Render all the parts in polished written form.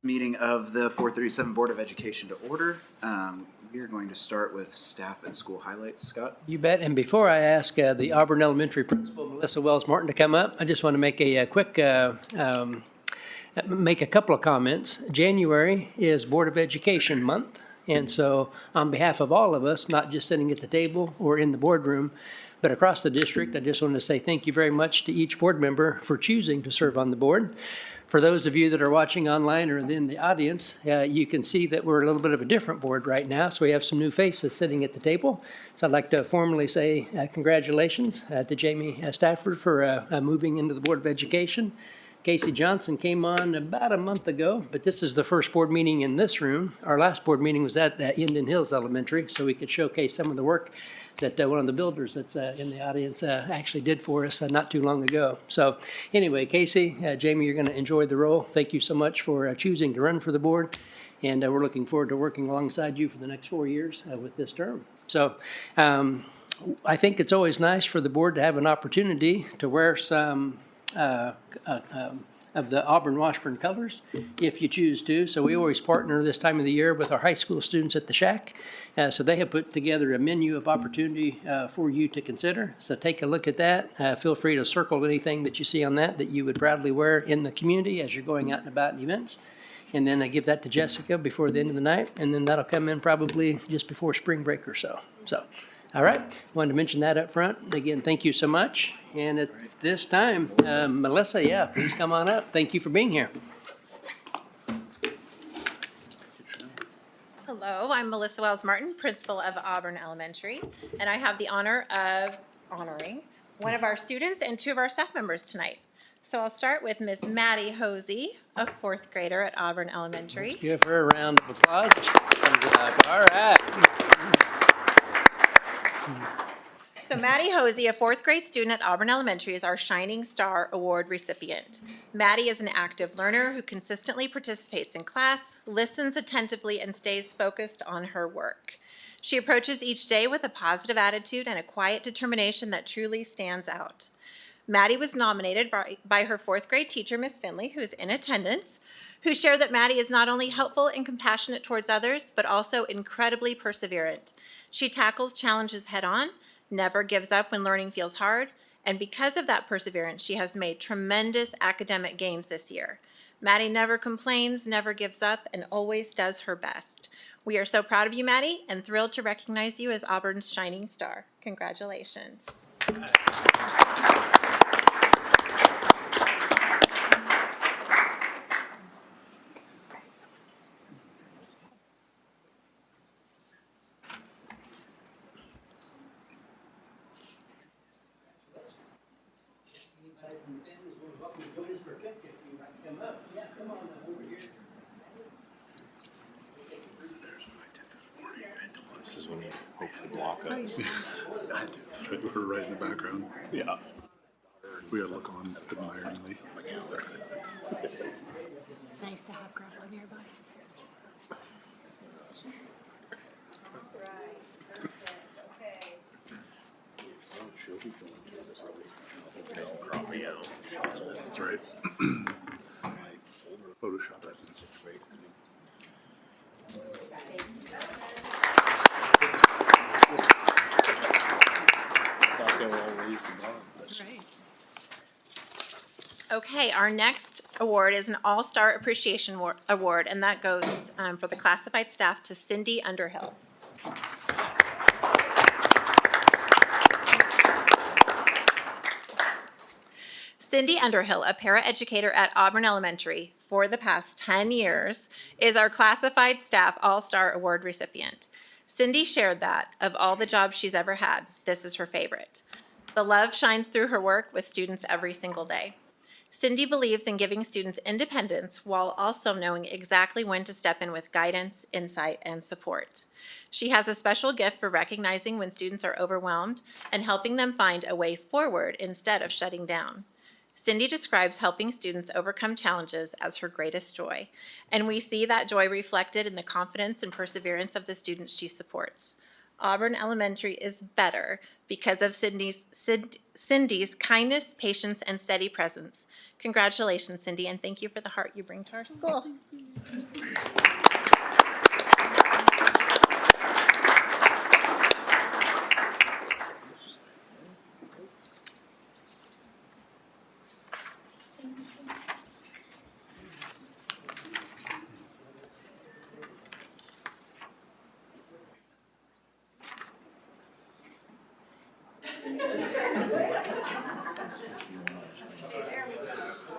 Meeting of the 437 Board of Education to order. We are going to start with staff and school highlights. Scott? You bet. And before I ask the Auburn Elementary Principal, Melissa Wells-Martin, to come up, I just want to make a quick, make a couple of comments. January is Board of Education Month. And so on behalf of all of us, not just sitting at the table or in the boardroom, but across the district, I just want to say thank you very much to each board member for choosing to serve on the board. For those of you that are watching online or in the audience, you can see that we're a little bit of a different board right now, so we have some new faces sitting at the table. So I'd like to formally say congratulations to Jamie Stafford for moving into the Board of Education. Casey Johnson came on about a month ago, but this is the first board meeting in this room. Our last board meeting was at Indian Hills Elementary, so we could showcase some of the work that one of the builders that's in the audience actually did for us not too long ago. So anyway, Casey, Jamie, you're going to enjoy the role. Thank you so much for choosing to run for the board, and we're looking forward to working alongside you for the next 4 years with this term. So I think it's always nice for the board to have an opportunity to wear some of the Auburn-Washburn colors, if you choose to. So we always partner this time of the year with our high school students at the Shack. So they have put together a menu of opportunity for you to consider. So take a look at that. Feel free to circle anything that you see on that you would proudly wear in the community as you're going out and about in events. And then I give that to Jessica before the end of the night, and then that'll come in probably just before spring break or so. So, all right, wanted to mention that up front. Again, thank you so much. And at this time, Melissa, yeah, please come on up. Thank you for being here. Hello, I'm Melissa Wells-Martin, principal of Auburn Elementary, and I have the honor of honoring one of our students and two of our staff members tonight. So I'll start with Miss Maddie Hosey, a fourth grader at Auburn Elementary. Let's give her a round of applause. All right. So Maddie Hosey, a fourth grade student at Auburn Elementary, is our Shining Star Award recipient. Maddie is an active learner who consistently participates in class, listens attentively, and stays focused on her work. She approaches each day with a positive attitude and a quiet determination that truly stands out. Maddie was nominated by her fourth grade teacher, Miss Finley, who is in attendance, who shared that Maddie is not only helpful and compassionate towards others, but also incredibly perseverant. She tackles challenges head on, never gives up when learning feels hard, and because of that perseverance, she has made tremendous academic gains this year. Maddie never complains, never gives up, and always does her best. We are so proud of you, Maddie, and thrilled to recognize you as Auburn's Shining Star. Congratulations. This is when you hope to block us. We're right in the background. Yeah. We gotta look on admiringly. Nice to have Grandpa nearby. That's right. Photoshop it. Thought they were all raised above. Right. Okay, our next award is an All-Star Appreciation Award, and that goes for the classified staff to Cindy Underhill. Cindy Underhill, a paraeducator at Auburn Elementary for the past 10 years, is our classified staff All-Star Award recipient. Cindy shared that, of all the jobs she's ever had, this is her favorite. The love shines through her work with students every single day. Cindy believes in giving students independence while also knowing exactly when to step in with guidance, insight, and support. She has a special gift for recognizing when students are overwhelmed and helping them find a way forward instead of shutting down. Cindy describes helping students overcome challenges as her greatest joy, and we see that joy reflected in the confidence and perseverance of the students she supports. Auburn Elementary is better because of Cindy's kindness, patience, and steady presence. Congratulations, Cindy, and thank you for the heart you bring to our school.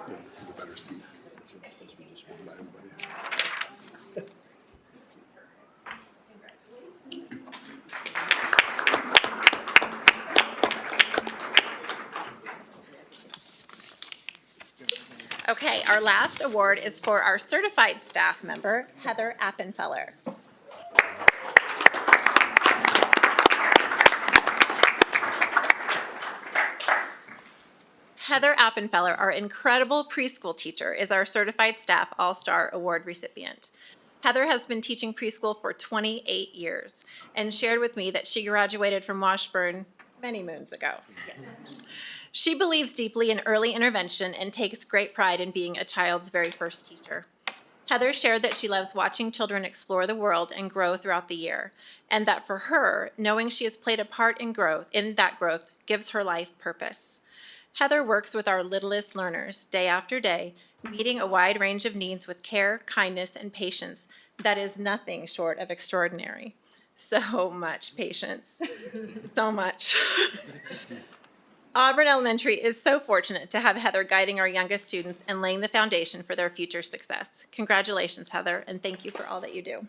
Yeah, this is a better seat. This one's supposed to be just one by everybody. Okay, our last award is for our certified staff member, Heather Appenfeller. Heather Appenfeller, our incredible preschool teacher, is our Certified Staff All-Star Award recipient. Heather has been teaching preschool for 28 years and shared with me that she graduated from Washburn many moons ago. She believes deeply in early intervention and takes great pride in being a child's very first teacher. Heather shared that she loves watching children explore the world and grow throughout the year, and that for her, knowing she has played a part in that growth gives her life purpose. Heather works with our littlest learners day after day, meeting a wide range of needs with care, kindness, and patience that is nothing short of extraordinary. So much patience. So much. Auburn Elementary is so fortunate to have Heather guiding our youngest students and laying the foundation for their future success. Congratulations, Heather, and thank you for all that you do.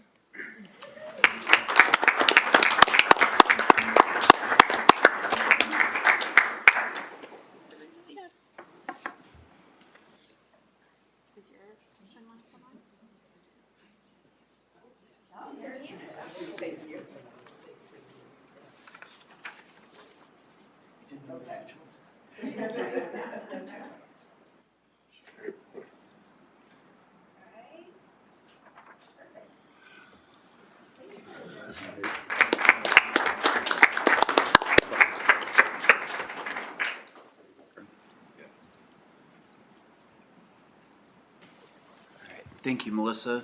Thank you, Melissa.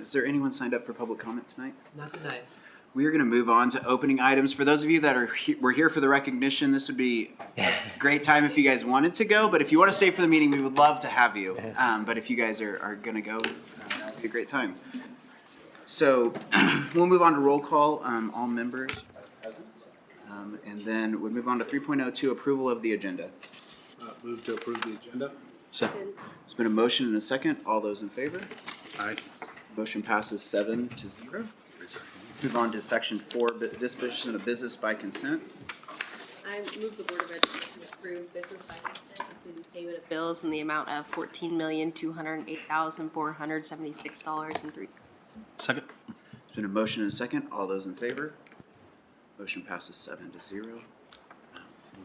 Is there anyone signed up for public comment tonight? Not tonight. We are going to move on to opening items. For those of you that were here for the recognition, this would be a great time if you guys wanted to go. But if you want to stay for the meeting, we would love to have you. But if you guys are going to go, that would be a great time. So we'll move on to roll call. All members are present. And then we'll move on to 3.02, approval of the agenda. Move to approve the agenda. Second. There's been a motion and a second. All those in favor? Aye. Motion passes 7-0. Move on to section 4, disposition of business by consent. I move the Board of Education approve business by consent, including payment of bills in the amount of $14,208,476.03. Second. There's been a motion and a second. All those in favor? Motion passes 7-0. We'll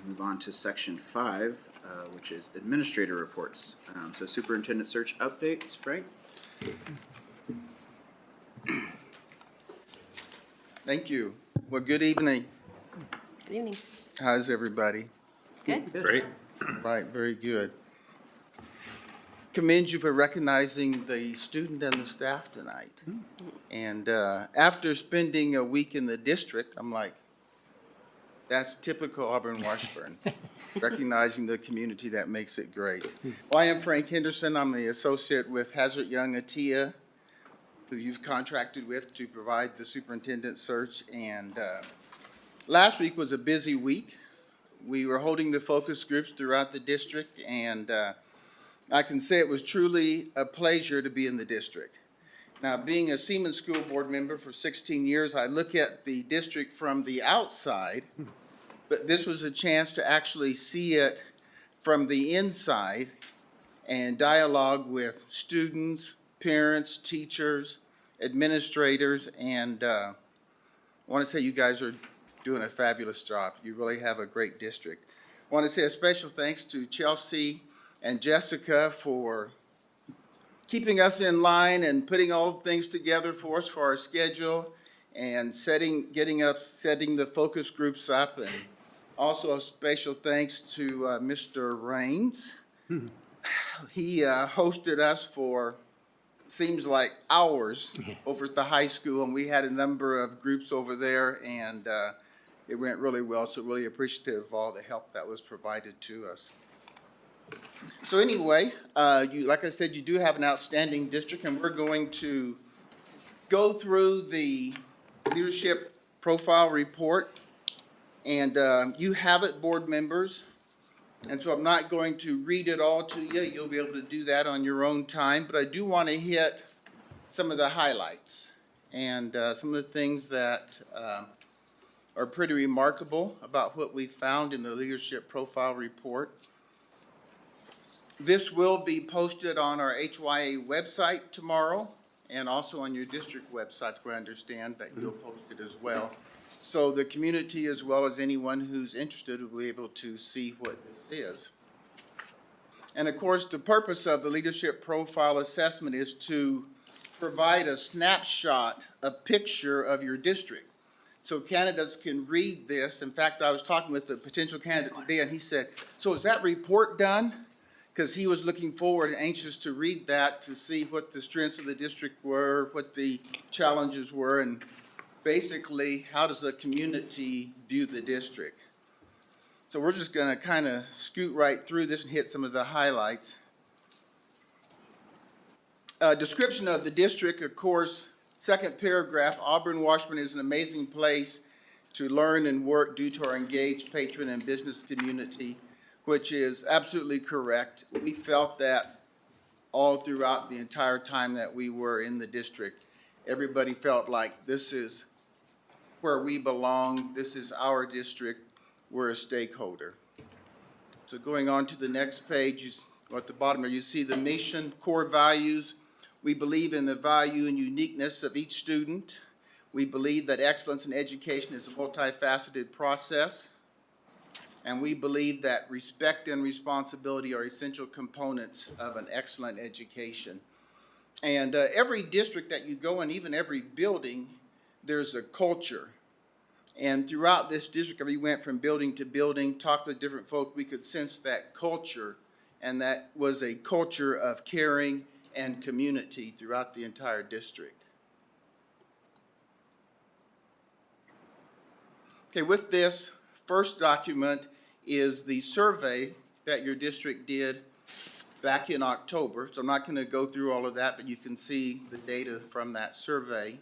move on to section 5, which is administrator reports. So superintendent search updates. Frank? Thank you. Well, good evening. Good evening. How's everybody? Good. Great. Right, very good. Commend you for recognizing the student and the staff tonight. And after spending a week in the district, I'm like, that's typical Auburn-Washburn, recognizing the community that makes it great. Well, I am Frank Henderson. I'm the associate with Hazard Young Atia, who you've contracted with to provide the superintendent search. And last week was a busy week. We were holding the focus groups throughout the district, and I can say it was truly a pleasure to be in the district. Now, being a Siemens School Board member for 16 years, I look at the district from the outside, but this was a chance to actually see it from the inside and dialogue with students, parents, teachers, administrators, and I want to say you guys are doing a fabulous job. You really have a great district. I want to say a special thanks to Chelsea and Jessica for keeping us in line and putting all things together for us for our schedule. and setting the focus groups up. And also a special thanks to Mr. Raines. He hosted us for, seems like hours over at the high school, and we had a number of groups over there, and it went really well, so really appreciative of all the help that was provided to us. So anyway, like I said, you do have an outstanding district, and we're going to go through the leadership profile report, and you have it, board members. And so I'm not going to read it all to you. You'll be able to do that on your own time. But I do want to hit some of the highlights and some of the things that are pretty remarkable about what we found in the leadership profile report. This will be posted on our HYA website tomorrow and also on your district website, where I understand that you'll post it as well. So the community, as well as anyone who's interested, will be able to see what this is. And of course, the purpose of the leadership profile assessment is to provide a snapshot, a picture of your district. So candidates can read this. In fact, I was talking with a potential candidate today, and he said, so is that report done? Because he was looking forward and anxious to read that to see what the strengths of the district were, what the challenges were, and basically, how does the community view the district? So we're just going to kind of scoot right through this and hit some of the highlights. Description of the district, of course, second paragraph, Auburn-Washburn is an amazing place to learn and work due to our engaged patron and business community, which is absolutely correct. We felt that all throughout the entire time that we were in the district. Everybody felt like this is where we belong, this is our district, we're a stakeholder. So going on to the next page, at the bottom there, you see the mission, core values. We believe in the value and uniqueness of each student. We believe that excellence in education is a multifaceted process. And we believe that respect and responsibility are essential components of an excellent education. And every district that you go in, even every building, there's a culture. And throughout this district, we went from building to building, talked to different folk, we could sense that culture, and that was a culture of caring and community throughout the entire district. Okay, with this, first document is the survey that your district did back in October. So I'm not going to go through all of that, but you can see the data from that survey.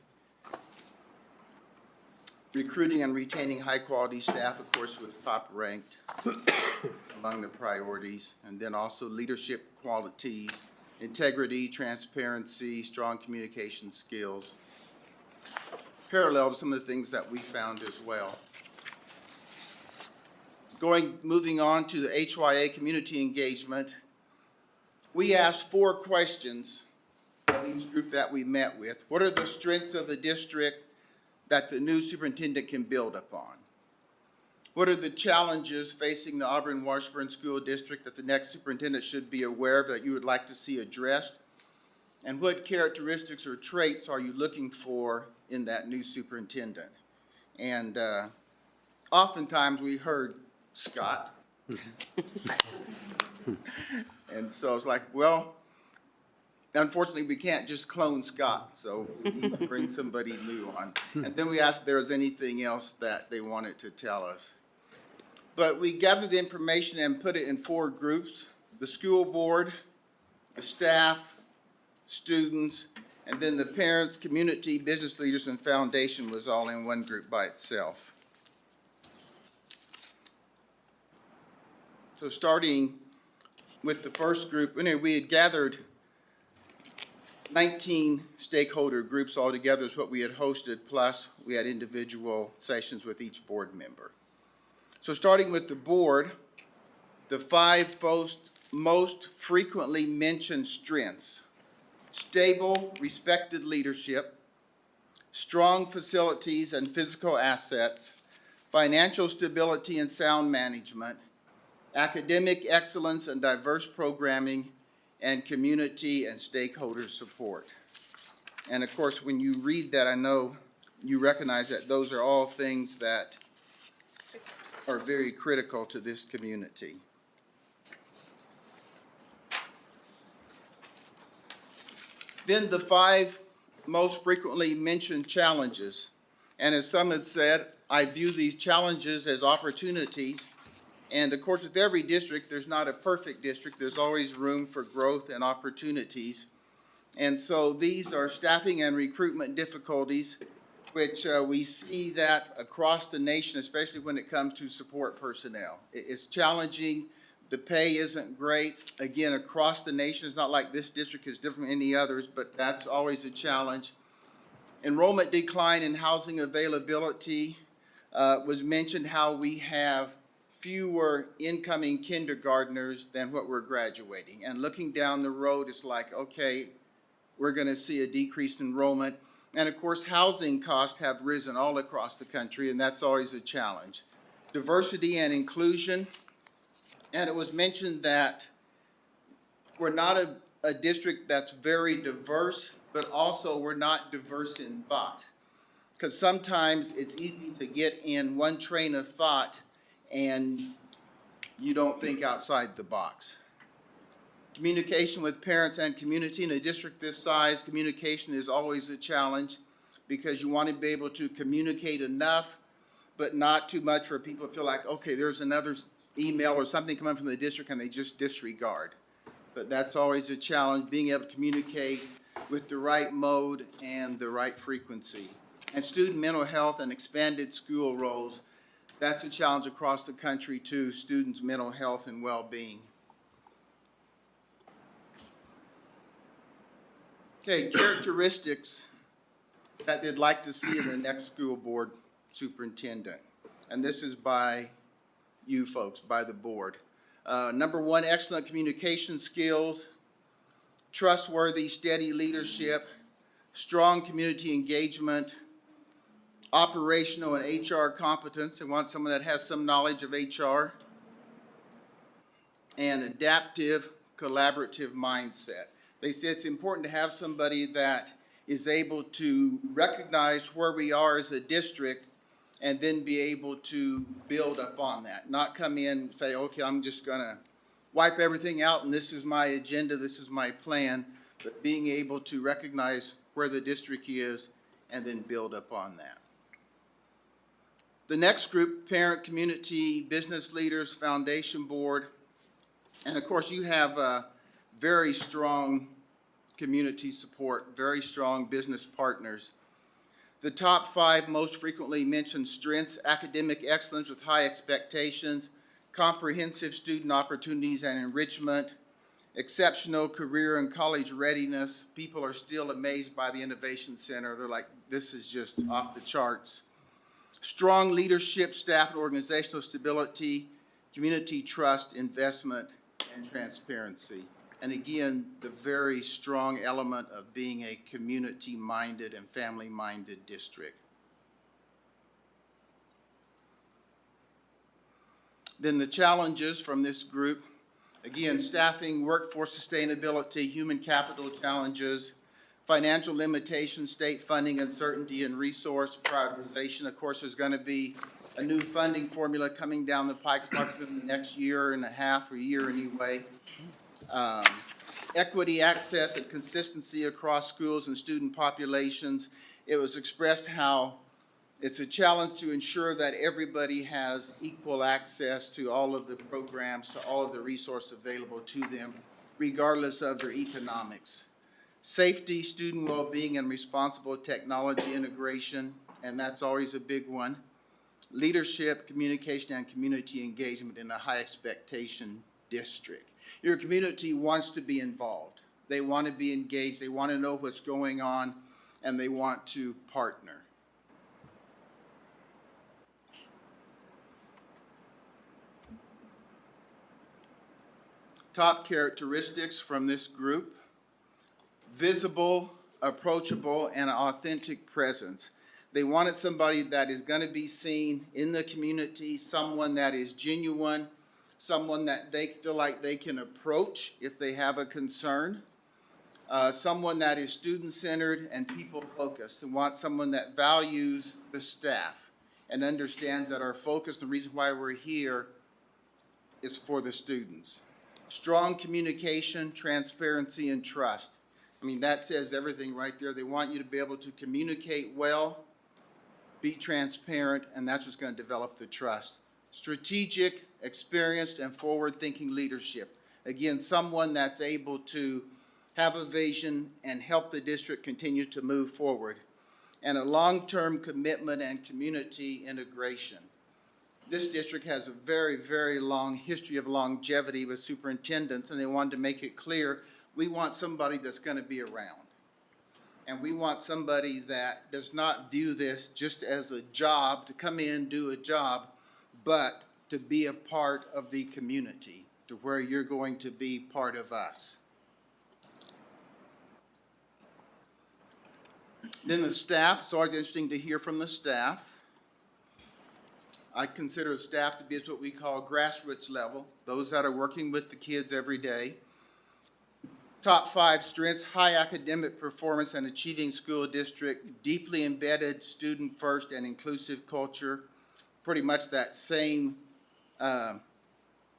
Recruiting and retaining high-quality staff, of course, was top ranked among the priorities. And then also leadership qualities, integrity, transparency, strong communication skills. Parallel to some of the things that we found as well. Moving on to the HYA community engagement, we asked 4 questions of each group that we met with. What are the strengths of the district that the new superintendent can build upon? What are the challenges facing the Auburn-Washburn School District that the next superintendent should be aware of that you would like to see addressed? And what characteristics or traits are you looking for in that new superintendent? And oftentimes we heard Scott. And so it's like, well, unfortunately, we can't just clone Scott, so we need to bring somebody new on. And then we asked if there was anything else that they wanted to tell us. But we gathered the information and put it in 4 groups: the school board, the staff, students, and then the parents, community, business leaders, and foundation was all in one group by itself. So starting with the first group, anyway, we had gathered 19 stakeholder groups altogether is what we had hosted, plus we had individual sessions with each board member. So starting with the board, the 5 most frequently mentioned strengths: stable, respected leadership, strong facilities and physical assets, financial stability and sound management, academic excellence and diverse programming, and community and stakeholder support. And of course, when you read that, I know you recognize that those are all things that are very critical to this community. Then the 5 most frequently mentioned challenges. And as some have said, I view these challenges as opportunities. And of course, with every district, there's not a perfect district. There's always room for growth and opportunities. And so these are staffing and recruitment difficulties, which we see that across the nation, especially when it comes to support personnel. It's challenging. The pay isn't great. Again, across the nation, it's not like this district is different from any others, but that's always a challenge. Enrollment decline and housing availability was mentioned, how we have fewer incoming kindergartners than what we're graduating. And looking down the road, it's like, okay, we're going to see a decreased enrollment. And of course, housing costs have risen all across the country, and that's always a challenge. Diversity and inclusion. And it was mentioned that we're not a district that's very diverse, but also we're not diverse in thought. Because sometimes it's easy to get in one train of thought and you don't think outside the box. Communication with parents and community. In a district this size, communication is always a challenge because you want to be able to communicate enough, but not too much where people feel like, okay, there's another email or something coming from the district and they just disregard. But that's always a challenge, being able to communicate with the right mode and the right frequency. And student mental health and expanded school roles, that's a challenge across the country too, students' mental health and well-being. Okay, characteristics that they'd like to see in the next school board superintendent. And this is by you folks, by the board. Number 1, excellent communication skills, trustworthy, steady leadership, strong community engagement, operational and HR competence. They want someone that has some knowledge of HR, and adaptive, collaborative mindset. They say it's important to have somebody that is able to recognize where we are as a district and then be able to build upon that. Not come in and say, okay, I'm just going to wipe everything out and this is my agenda, this is my plan, but being able to recognize where the district is and then build upon that. The next group, parent, community, business leaders, foundation board, and of course you have a very strong community support, very strong business partners. The top 5 most frequently mentioned strengths: academic excellence with high expectations, comprehensive student opportunities and enrichment, exceptional career and college readiness. People are still amazed by the Innovation Center. They're like, this is just off the charts. Strong leadership, staff and organizational stability, community trust, investment, and transparency. And again, the very strong element of being a community-minded and family-minded district. Then the challenges from this group, again, staffing, workforce sustainability, human capital challenges, financial limitations, state funding uncertainty, and resource prioritization. Of course, there's going to be a new funding formula coming down the pike probably in the next year and a half or year anyway. Equity, access, and consistency across schools and student populations. It was expressed how it's a challenge to ensure that everybody has equal access to all of the programs, to all of the resources available to them, regardless of their economics. Safety, student well-being, and responsible technology integration, and that's always a big one. Leadership, communication, and community engagement in a high expectation district. Your community wants to be involved. They want to be engaged. They want to know what's going on, and they want to partner. Top characteristics from this group: visible, approachable, and authentic presence. They wanted somebody that is going to be seen in the community, someone that is genuine, someone that they feel like they can approach if they have a concern. someone that is student-centered and people-focused. We want someone that values the staff and understands that our focus, the reason why we're here, is for the students. Strong communication, transparency, and trust. I mean, that says everything right there. They want you to be able to communicate well, be transparent, and that's what's going to develop the trust. Strategic, experienced, and forward-thinking leadership. Again, someone that's able to have a vision and help the district continue to move forward. And a long-term commitment and community integration. This district has a very, very long history of longevity with superintendents, and they wanted to make it clear, we want somebody that's going to be around. And we want somebody that does not view this just as a job, to come in, do a job, but to be a part of the community, to where you're going to be part of us. Then the staff, it's always interesting to hear from the staff. I consider staff to be what we call grassroots level, those that are working with the kids every day. Top 5 strengths: high academic performance and achieving school district, deeply embedded student first and inclusive culture, pretty much that same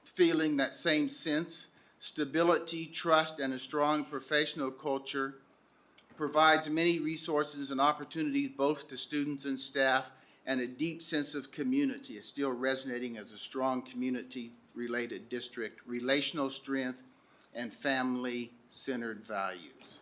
feeling, that same sense. Stability, trust, and a strong professional culture. Provides many resources and opportunities both to students and staff, and a deep sense of community. Is still resonating as a strong community-related district. Relational strength and family-centered values.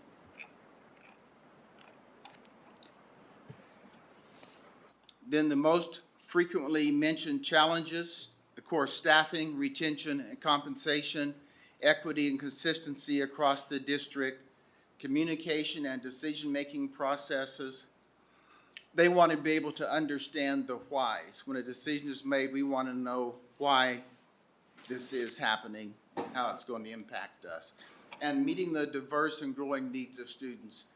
Then the most frequently mentioned challenges, of course, staffing, retention, and compensation, equity and consistency across the district, communication and decision-making processes. They want to be able to understand the whys. When a decision is made, we want to know why this is happening, how it's going to impact us. And meeting the diverse and growing needs of students.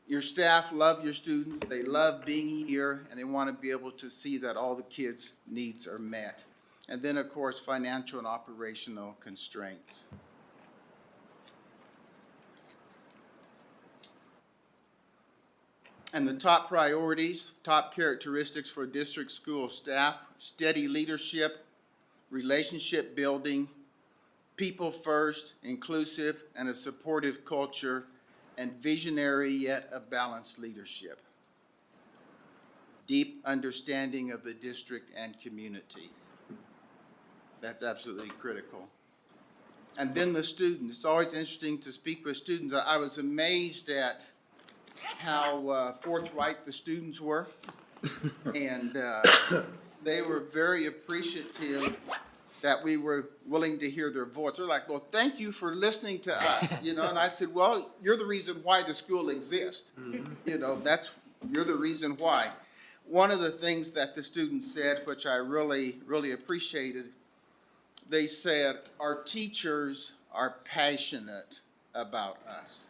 Your staff love your students, they love being here, and they want to be able to see that all the kids' needs are met. And then, of course, financial and operational constraints. And the top priorities, top characteristics for district school staff: steady leadership, relationship building, people first, inclusive, and a supportive culture, and visionary yet a balanced leadership. Deep understanding of the district and community. That's absolutely critical. And then the students. It's always interesting to speak with students. I was amazed at how forthright the students were, and they were very appreciative that we were willing to hear their voice. They're like, well, thank you for listening to us, you know. And I said, well, you're the reason why the school exists. You know, you're the reason why. One of the things that the students said, which I really, really appreciated, they said, our teachers are passionate about us.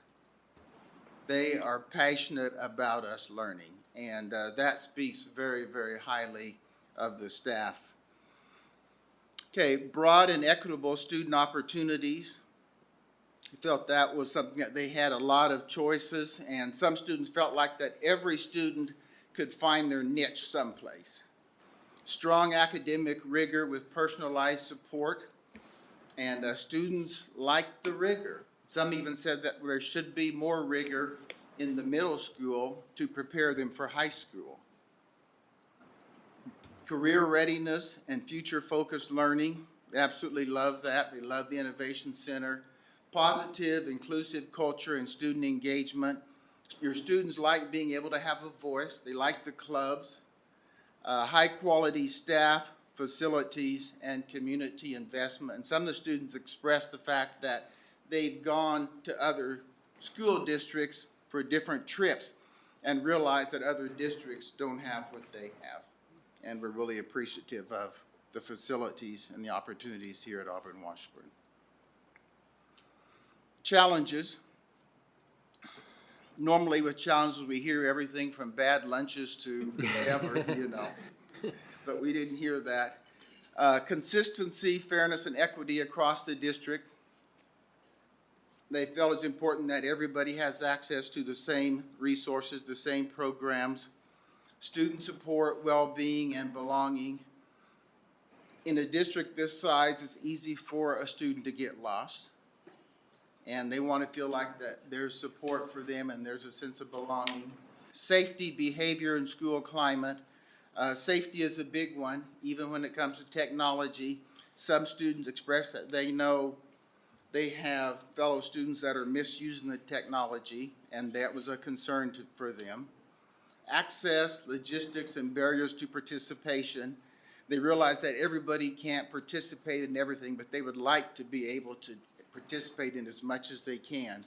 They are passionate about us learning, and that speaks very, very highly of the staff. Okay, broad and equitable student opportunities. I felt that was something that they had a lot of choices, and some students felt like that every student could find their niche someplace. Strong academic rigor with personalized support, and students liked the rigor. Some even said that there should be more rigor in the middle school to prepare them for high school. Career readiness and future-focused learning. They absolutely love that. They love the Innovation Center. Positive, inclusive culture and student engagement. Your students like being able to have a voice. They like the clubs. High-quality staff, facilities, and community investment. And some of the students expressed the fact that they've gone to other school districts for different trips and realized that other districts don't have what they have. And we're really appreciative of the facilities and the opportunities here at Auburn-Washburn. Challenges. Normally with challenges we hear everything from bad lunches to whatever, you know, but we didn't hear that. Consistency, fairness, and equity across the district. They felt it's important that everybody has access to the same resources, the same programs, student support, well-being, and belonging. In a district this size, it's easy for a student to get lost. And they want to feel like that there's support for them and there's a sense of belonging. Safety, behavior, and school climate. Safety is a big one, even when it comes to technology. Some students express that they know they have fellow students that are misusing the technology, and that was a concern for them. Access, logistics, and barriers to participation. They realize that everybody can't participate in everything, but they would like to be able to participate in as much as they can.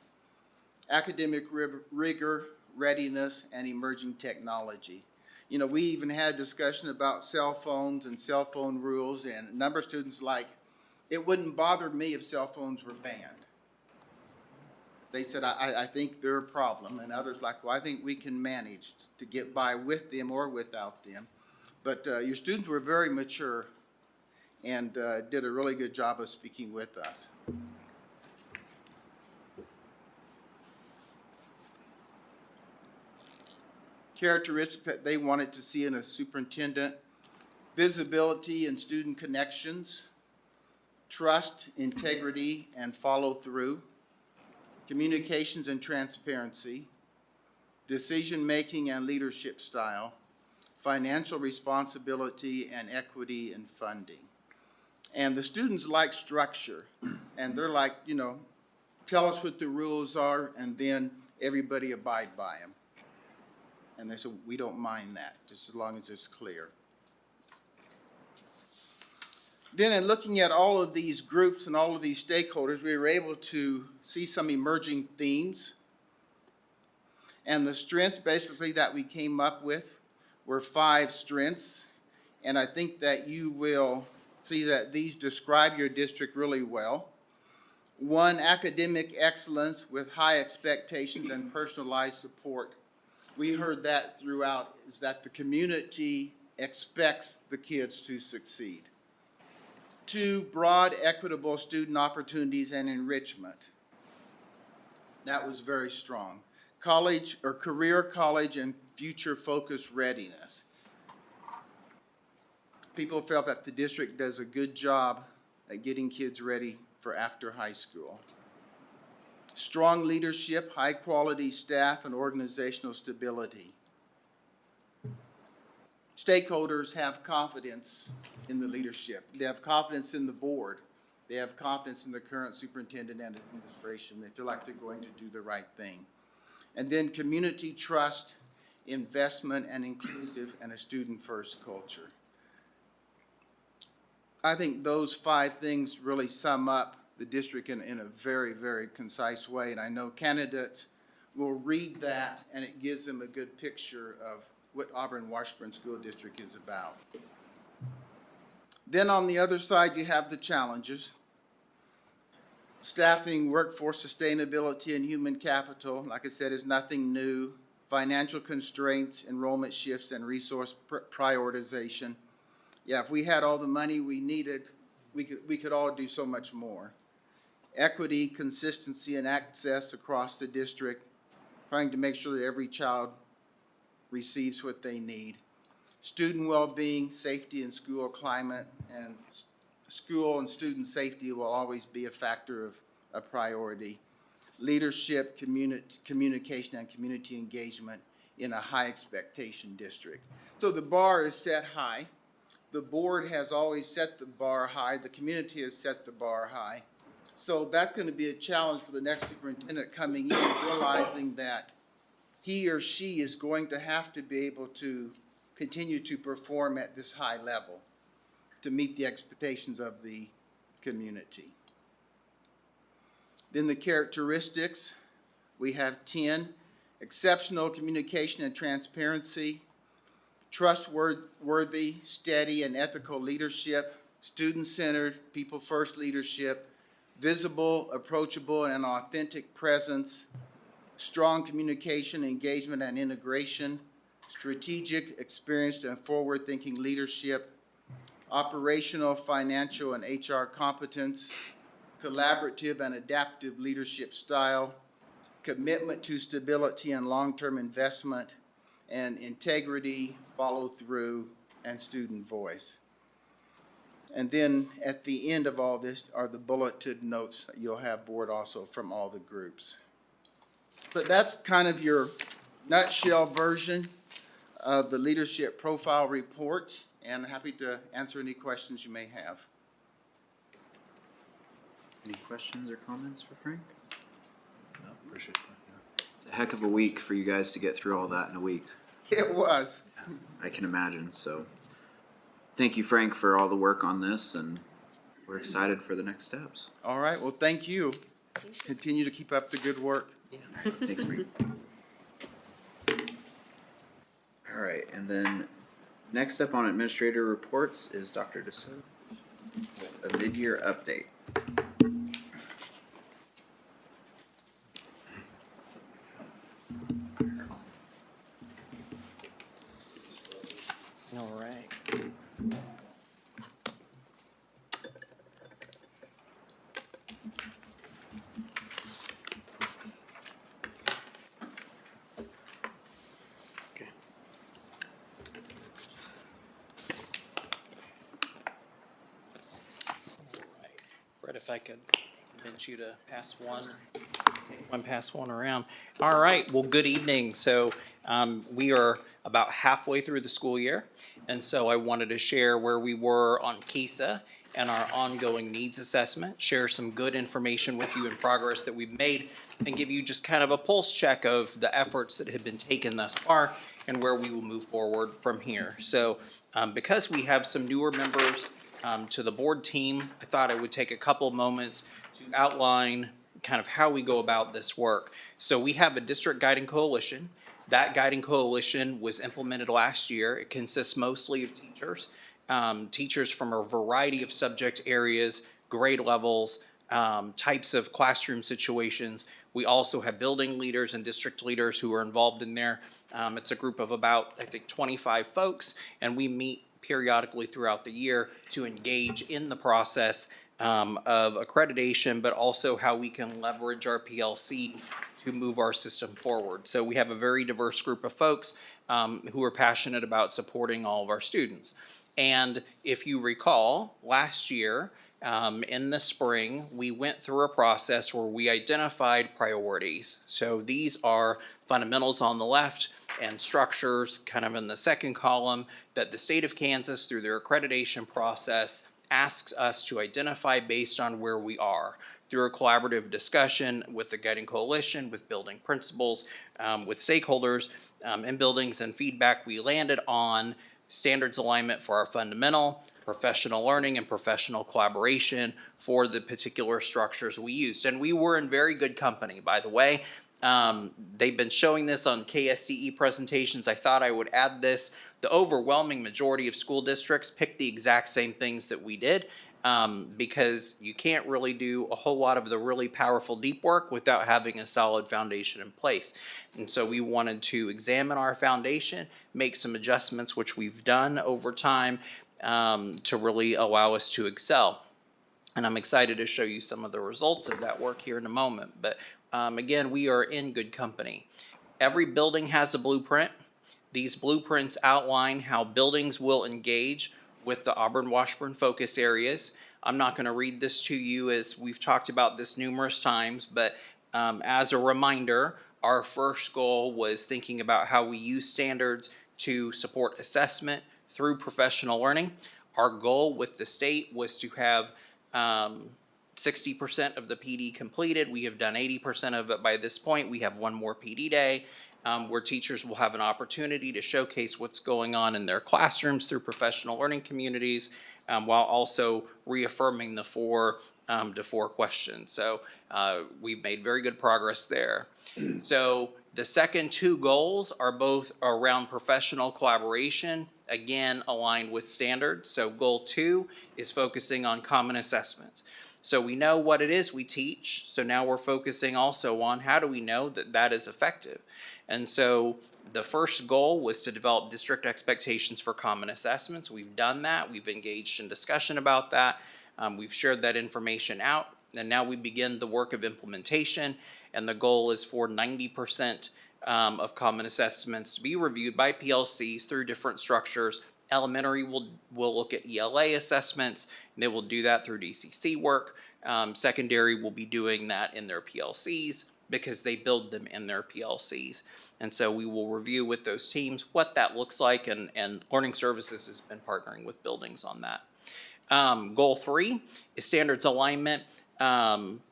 Academic rigor, readiness, and emerging technology. You know, we even had discussion about cell phones and cell phone rules, and a number of students like, it wouldn't bother me if cell phones were banned. They said, I think they're a problem, and others like, well, I think we can manage to get by with them or without them. But your students were very mature and did a really good job of speaking with us. Characteristics that they wanted to see in a superintendent: visibility and student connections, trust, integrity, and follow through, communications and transparency, decision-making and leadership style, financial responsibility, and equity in funding. And the students like structure, and they're like, you know, tell us what the rules are, and then everybody abide by them. And they said, we don't mind that, just as long as it's clear. Then in looking at all of these groups and all of these stakeholders, we were able to see some emerging themes. And the strengths basically that we came up with were 5 strengths. And I think that you will see that these describe your district really well. 1, academic excellence with high expectations and personalized support. We heard that throughout, is that the community expects the kids to succeed. 2, broad, equitable student opportunities and enrichment. That was very strong. College or career college and future focused readiness. People felt that the district does a good job at getting kids ready for after high school. Strong leadership, high quality staff, and organizational stability. Stakeholders have confidence in the leadership. They have confidence in the board. They have confidence in the current superintendent and administration. They feel like they're going to do the right thing. And then community trust, investment, and inclusive, and a student-first culture. I think those 5 things really sum up the district in a very, very concise way. And I know candidates will read that, and it gives them a good picture of what Auburn-Washburn School District is about. Then on the other side, you have the challenges. Staffing, workforce sustainability, and human capital, like I said, is nothing new. Financial constraints, enrollment shifts, and resource prioritization. Yeah, if we had all the money we needed, we could all do so much more. Equity, consistency, and access across the district, trying to make sure that every child receives what they need. Student well-being, safety, and school climate, and school and student safety will always be a factor of a priority. Leadership, communication, and community engagement in a high expectation district. So the bar is set high. The board has always set the bar high. The community has set the bar high. So that's going to be a challenge for the next superintendent coming in, realizing that he or she is going to have to be able to continue to perform at this high level to meet the expectations of the community. Then the characteristics, we have 10, exceptional communication and transparency, trustworthy, steady, and ethical leadership, student-centered, people-first leadership, visible, approachable, and authentic presence, strong communication, engagement, and integration, strategic, experienced, and forward-thinking leadership, operational, financial, and HR competence, collaborative and adaptive leadership style, commitment to stability and long-term investment, and integrity, follow-through, and student voice. And then at the end of all this are the bulleted notes that you'll have board also from all the groups. But that's kind of your nutshell version of the leadership profile report, and happy to answer any questions you may have. Any questions or comments for Frank? No, appreciate that, yeah. It's a heck of a week for you guys to get through all that in a week. It was. I can imagine. So thank you, Frank, for all the work on this, and we're excited for the next steps. All right, well, thank you. Continue to keep up the good work. Thanks, Frank. All right, and then next up on administrator reports is Dr. DeSoto with a mid-year update. All right. Okay. Brett, if I could convince you to pass one, pass one around. All right, well, good evening. So we are about halfway through the school year, and so I wanted to share where we were on CASA and our ongoing needs assessment, share some good information with you and progress that we've made, and give you just kind of a pulse check of the efforts that have been taken thus far and where we will move forward from here. So because we have some newer members to the board team, I thought I would take a couple moments to outline kind of how we go about this work. So we have a district guiding coalition. That guiding coalition was implemented last year. It consists mostly of teachers, teachers from a variety of subject areas, grade levels, types of classroom situations. We also have building leaders and district leaders who are involved in there. It's a group of about, I think, 25 folks, and we meet periodically throughout the year to engage in the process of accreditation, but also how we can leverage our PLC to move our system forward. So we have a very diverse group of folks who are passionate about supporting all of our students. And if you recall, last year, in the spring, we went through a process where we identified priorities. So these are fundamentals on the left and structures kind of in the second column that the state of Kansas, through their accreditation process, asks us to identify based on where we are. Through a collaborative discussion with the Guiding Coalition, with building principals, with stakeholders, and buildings and feedback, we landed on standards alignment for our fundamental, professional learning, and professional collaboration for the particular structures we used. And we were in very good company, by the way. They've been showing this on KSDE presentations. I thought I would add this. The overwhelming majority of school districts picked the exact same things that we did, because you can't really do a whole lot of the really powerful deep work without having a solid foundation in place. And so we wanted to examine our foundation, make some adjustments, which we've done over time, to really allow us to excel. And I'm excited to show you some of the results of that work here in a moment. But again, we are in good company. Every building has a blueprint. These blueprints outline how buildings will engage with the Auburn-Washburn focus areas. I'm not going to read this to you, as we've talked about this numerous times, but as a reminder, our first goal was thinking about how we use standards to support assessment through professional learning. Our goal with the state was to have 60% of the PD completed. We have done 80% of it by this point. We have one more PD day where teachers will have an opportunity to showcase what's going on in their classrooms through professional learning communities, while also reaffirming the 4 to 4 questions. So we've made very good progress there. So the second 2 goals are both around professional collaboration, again aligned with standards. So goal 2 is focusing on common assessments. So we know what it is we teach, so now we're focusing also on how do we know that that is effective. And so the first goal was to develop district expectations for common assessments. We've done that. We've engaged in discussion about that. We've shared that information out And now we begin the work of implementation, and the goal is for 90% of common assessments to be reviewed by PLCs through different structures. Elementary will look at ELA assessments, and they will do that through DCC work. Secondary will be doing that in their PLCs because they build them in their PLCs. And so we will review with those teams what that looks like, and Learning Services has been partnering with buildings on that. Goal 3 is standards alignment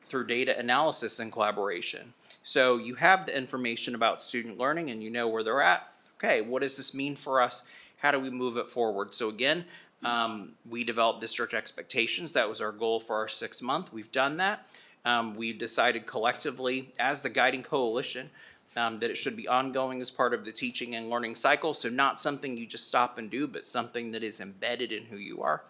through data analysis and collaboration. So you have the information about student learning and you know where they're at. Okay, what does this mean for us? How do we move it forward? So again, we developed district expectations. That was our goal for our 6th month. We've done that. We decided collectively as the guiding coalition that it should be ongoing as part of the teaching and learning cycle. So not something you just stop and do, but something that is embedded in who you are.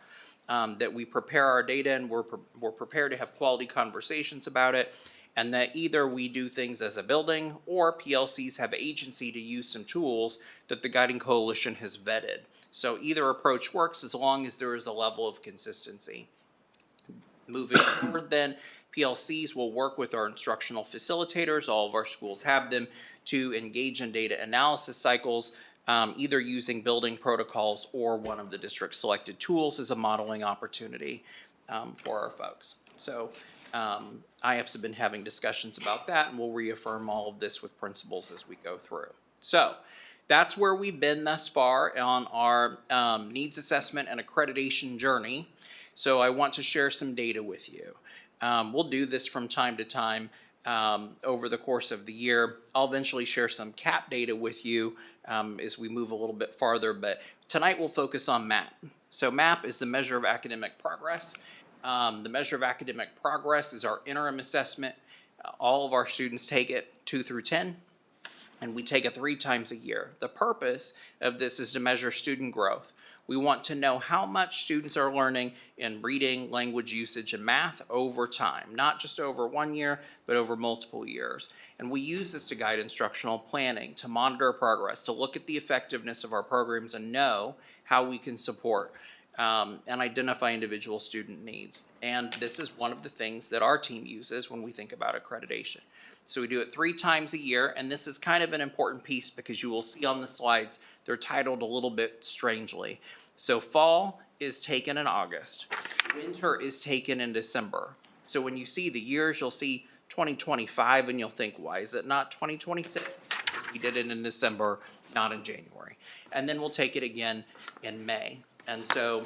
That we prepare our data and we're prepared to have quality conversations about it, and that either we do things as a building or PLCs have agency to use some tools that the guiding coalition has vetted. So either approach works as long as there is a level of consistency. Moving forward then, PLCs will work with our instructional facilitators, all of our schools have them, to engage in data analysis cycles, either using building protocols or one of the district selected tools as a modeling opportunity for our folks. So I have been having discussions about that, and we'll reaffirm all of this with principals as we go through. So that's where we've been thus far on our needs assessment and accreditation journey. So I want to share some data with you. We'll do this from time to time over the course of the year. I'll eventually share some CAP data with you as we move a little bit farther, but tonight we'll focus on MAP. So MAP is the measure of academic progress. The measure of academic progress is our interim assessment. All of our students take it 2 through 10, and we take it 3 times a year. The purpose of this is to measure student growth. We want to know how much students are learning in reading, language usage, and math over time, not just over 1 year, but over multiple years. And we use this to guide instructional planning, to monitor progress, to look at the effectiveness of our programs and know how we can support and identify individual student needs. And this is one of the things that our team uses when we think about accreditation. So we do it 3 times a year, and this is kind of an important piece because you will see on the slides, they're titled a little bit strangely. So fall is taken in August. Winter is taken in December. So when you see the years, you'll see 2025 and you'll think, why is it not 2026? We did it in December, not in January. And then we'll take it again in May. And so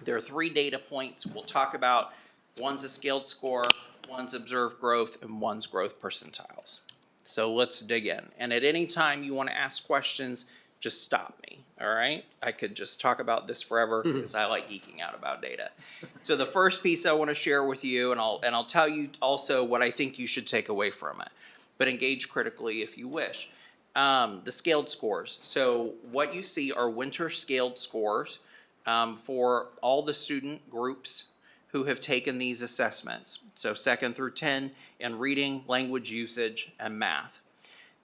there are 3 data points we'll talk about. One's a scaled score, one's observed growth, and one's growth percentiles. So let's dig in. And at any time you want to ask questions, just stop me, all right? I could just talk about this forever because I like geeking out about data. So the first piece I want to share with you, and I'll tell you also what I think you should take away from it, but engage critically if you wish. The scaled scores. So what you see are winter scaled scores for all the student groups who have taken these assessments. So 2nd through 10 in reading, language usage, and math.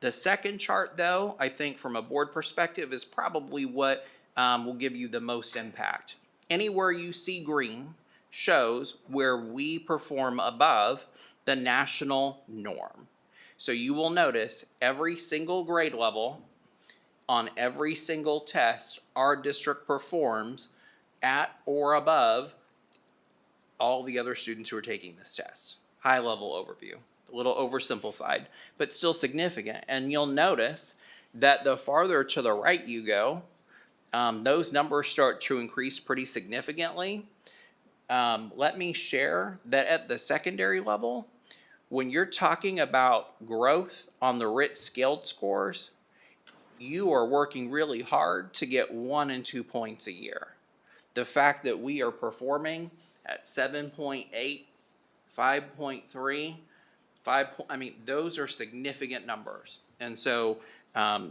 The second chart, though, I think from a board perspective is probably what will give you the most impact. Anywhere you see green shows where we perform above the national norm. So you will notice every single grade level on every single test our district performs at or above all the other students who are taking this test. High level overview. A little oversimplified, but still significant. And you'll notice that the farther to the right you go, those numbers start to increase pretty significantly. Let me share that at the secondary level, when you're talking about growth on the RIT scaled scores, you are working really hard to get 1 and 2 points a year. The fact that we are performing at 7.8, 5.3, those are significant numbers. And so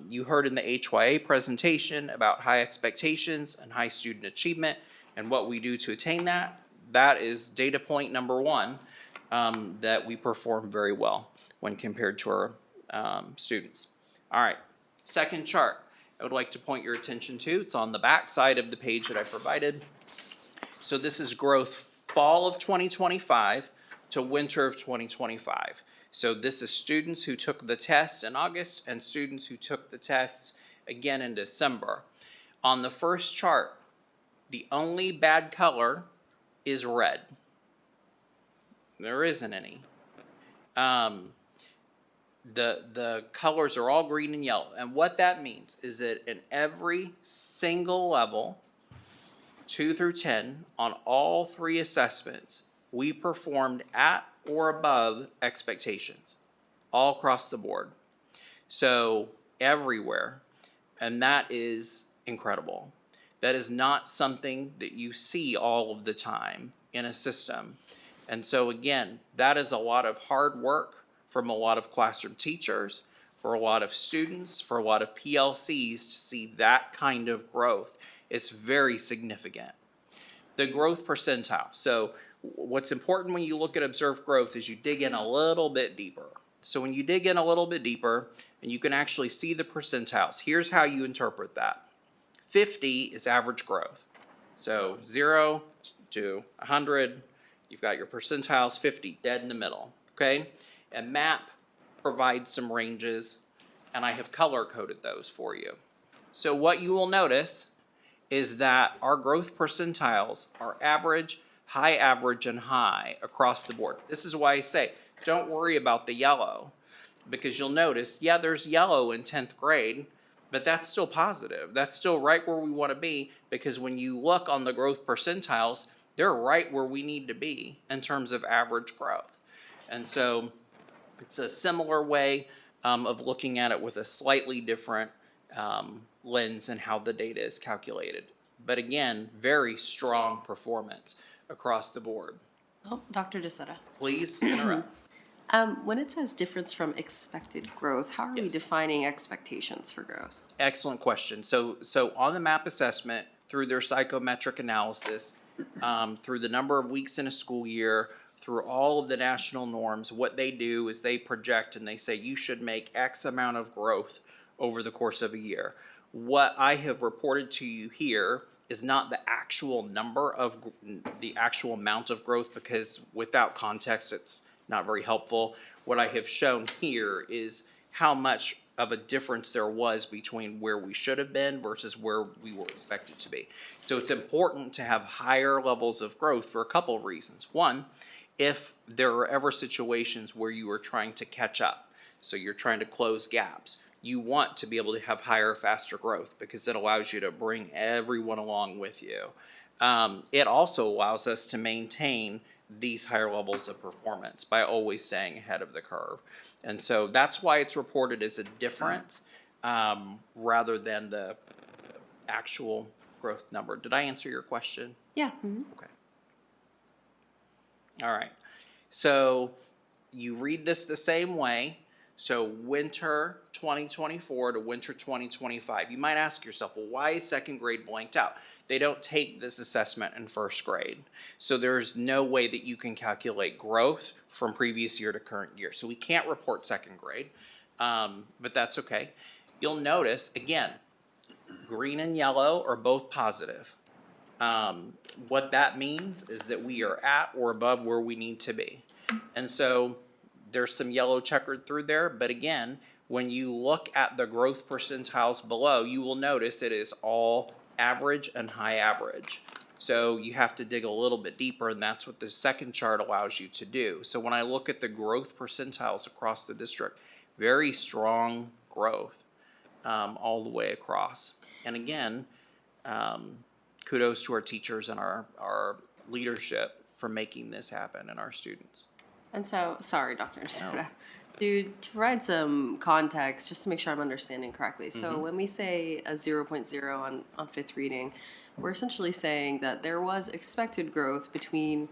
you heard in the HYA presentation about high expectations and high student achievement and what we do to attain that. That is data point number 1, that we perform very well when compared to our students. All right, second chart I would like to point your attention to. It's on the back side of the page that I provided. So this is growth fall of 2025 to winter of 2025. So this is students who took the test in August and students who took the tests again in December. On the first chart, the only bad color is red. There isn't any. The colors are all green and yellow. And what that means is that in every single level, 2 through 10, on all 3 assessments, we performed at or above expectations, all across the board. So everywhere. And that is incredible. That is not something that you see all of the time in a system. And so again, that is a lot of hard work from a lot of classroom teachers, for a lot of students, for a lot of PLCs to see that kind of growth. It's very significant. The growth percentile. So what's important when you look at observed growth is you dig in a little bit deeper. So when you dig in a little bit deeper and you can actually see the percentiles, here's how you interpret that. 50 is average growth. So 0 to 100, you've got your percentiles, 50, dead in the middle, okay? And MAP provides some ranges, and I have color-coded those for you. So what you will notice is that our growth percentiles are average, and high across the board. This is why I say, don't worry about the yellow, because you'll notice, yeah, there's yellow in 10th grade, but that's still positive. That's still right where we want to be, because when you look on the growth percentiles, they're right where we need to be in terms of average growth. And so it's a similar way of looking at it with a slightly different lens in how the data is calculated. But again, very strong performance across the board. Oh, Dr. DeSoto. Please interrupt. When it says difference from expected growth, how are we Yes. defining expectations for growth? Excellent question. So on the MAP assessment, through their psychometric analysis, through the number of weeks in a school year, through all of the national norms, what they do is they project and they say you should make X amount of growth over the course of a year. What I have reported to you here is not the actual number of the actual amount of growth, because without context it's not very helpful. What I have shown here is how much of a difference there was between where we should have been versus where we were expected to be. So it's important to have higher levels of growth for a couple of reasons. One, if there are ever situations where you are trying to catch up, so you're trying to close gaps, you want to be able to have higher, faster growth, because it allows you to bring everyone along with you. It also allows us to maintain these higher levels of performance by always staying ahead of the curve. And so that's why it's reported as a difference rather than the actual growth number. Did I answer your question? Yeah. Okay. All right. So you read this the same way. So winter 2024 to winter 2025. You might ask yourself, well, why is second grade blanked out? They don't take this assessment in first grade. So there's no way that you can calculate growth from previous year to current year. So we can't report second grade, but that's okay. You'll notice, again, green and yellow are both positive. What that means is that we are at or above where we need to be. And so there's some yellow checkered through there, but again, when you look at the growth percentiles below, you will notice it is all average and high average. So you have to dig a little bit deeper, and that's what the second chart allows you to do. So when I look at the growth percentiles across the district, very strong growth all the way across. And again, kudos to our teachers and our leadership for making this happen and our students. And so, sorry, Dr. DeSoto. To provide some context, just to make sure I'm understanding correctly. So when we say a 0.0 on fifth reading, we're essentially saying that there was expected growth between,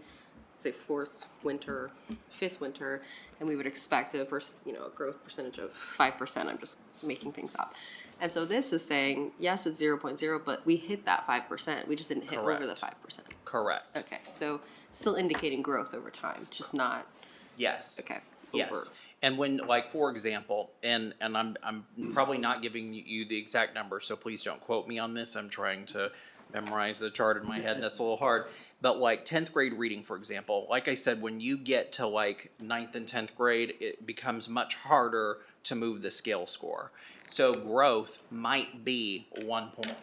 say, fourth winter, fifth winter, and we would expect a growth percentage of 5%. I'm just making things up. And so this is saying, yes, it's 0.0, but we hit that 5%. We just didn't hit over the 5%. Correct. Okay, so still indicating growth over time, just not. Yes. Okay. Yes. And when, like, for example, and I'm probably not giving you the exact number, so please don't quote me on this. I'm trying to memorize the chart in my head. That's a little hard. But like 10th grade reading, for example, like I said, when you get to like 9th and 10th grade, it becomes much harder to move the scale score. So growth might be 1 point.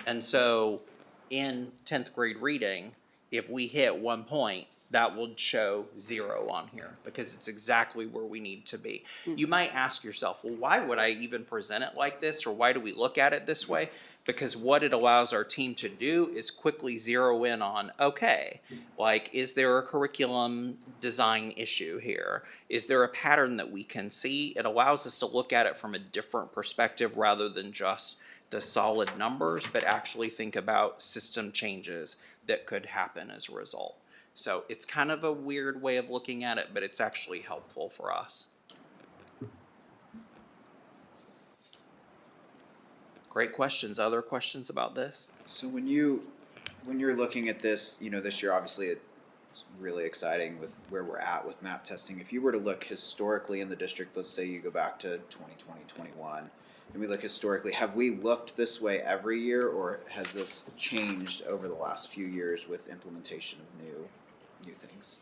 And so in 10th grade reading, if we hit 1 point, that will show 0 on here because it's exactly where we need to be. You might ask yourself, well, why would I even present it like this, or why do we look at it this way? Because what it allows our team to do is quickly zero in on, okay, like, is there a curriculum design issue here? Is there a pattern that we can see? It allows us to look at it from a different perspective rather than just the solid numbers, but actually think about system changes that could happen as a result. So it's kind of a weird way of looking at it, but it's actually helpful for us. Great questions. Other questions about this? So when you're looking at this, this year obviously it's really exciting with where we're at with map testing. If you were to look historically in the district, let's say you go back to 2020, 21, and we look historically, have we looked this way every year, or has this changed over the last few years with implementation of new things?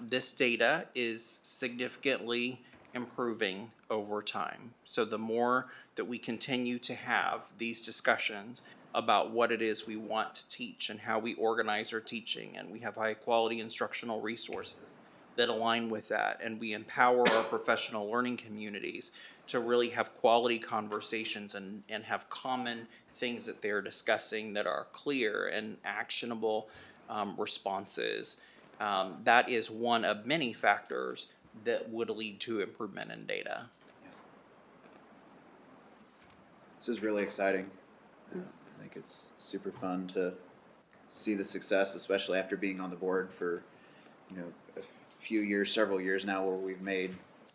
This data is significantly improving over time. So the more that we continue to have these discussions about what it is we want to teach and how we organize our teaching, and we have high quality instructional resources that align with that, and we empower our professional learning communities to really have quality conversations and have common things that they're discussing that are clear and actionable responses. That is one of many factors that would lead to improvement in data. This is really exciting. I think it's super fun to see the success, especially after being on the board for, a few years, several years now, where we've made,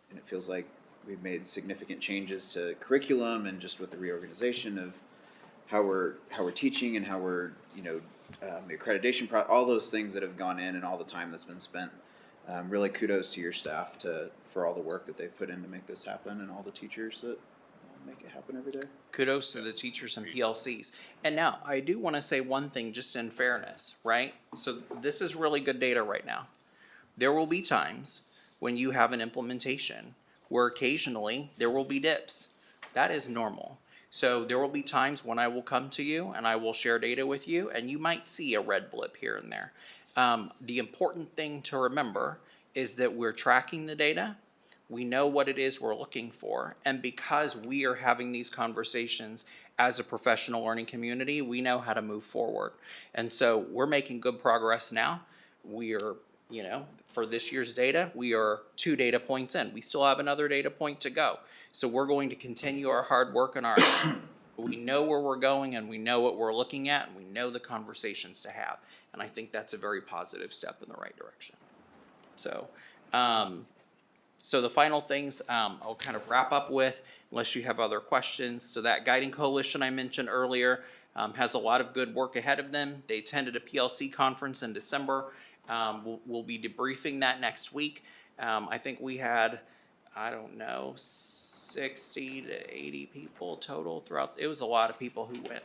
and it feels like we've made significant changes to curriculum and just with the reorganization of how we're teaching and how we're, the accreditation all those things that have gone in and all the time that's been spent. Really kudos to your staff for all the work that they've put in to make this happen, and all the teachers that make it happen every day. Kudos to the teachers and PLCs. And now, I do want to say one thing just in fairness, right? So this is really good data right now. There will be times when you have an implementation where occasionally there will be dips. That is normal. So there will be times when I will come to you and I will share data with you, and you might see a red blip here and there. The important thing to remember is that we're tracking the data. We know what it is we're looking for. And because we are having these conversations as a professional learning community, we know how to move forward. And so we're making good progress now. We are, for this year's data, we are 2 data points in. We still have another data point to go. So we're going to continue our hard work and our efforts. We know where we're going, and we know what we're looking at, and we know the conversations to have. And I think that's a very positive step in the right direction. So, so the final things I'll kind of wrap up with, unless you have other questions. So that guiding coalition I mentioned earlier has a lot of good work ahead of them. They attended a PLC conference in December. We'll be debriefing that next week. I think we had, 60 to 80 people total throughout. It was a lot of people who went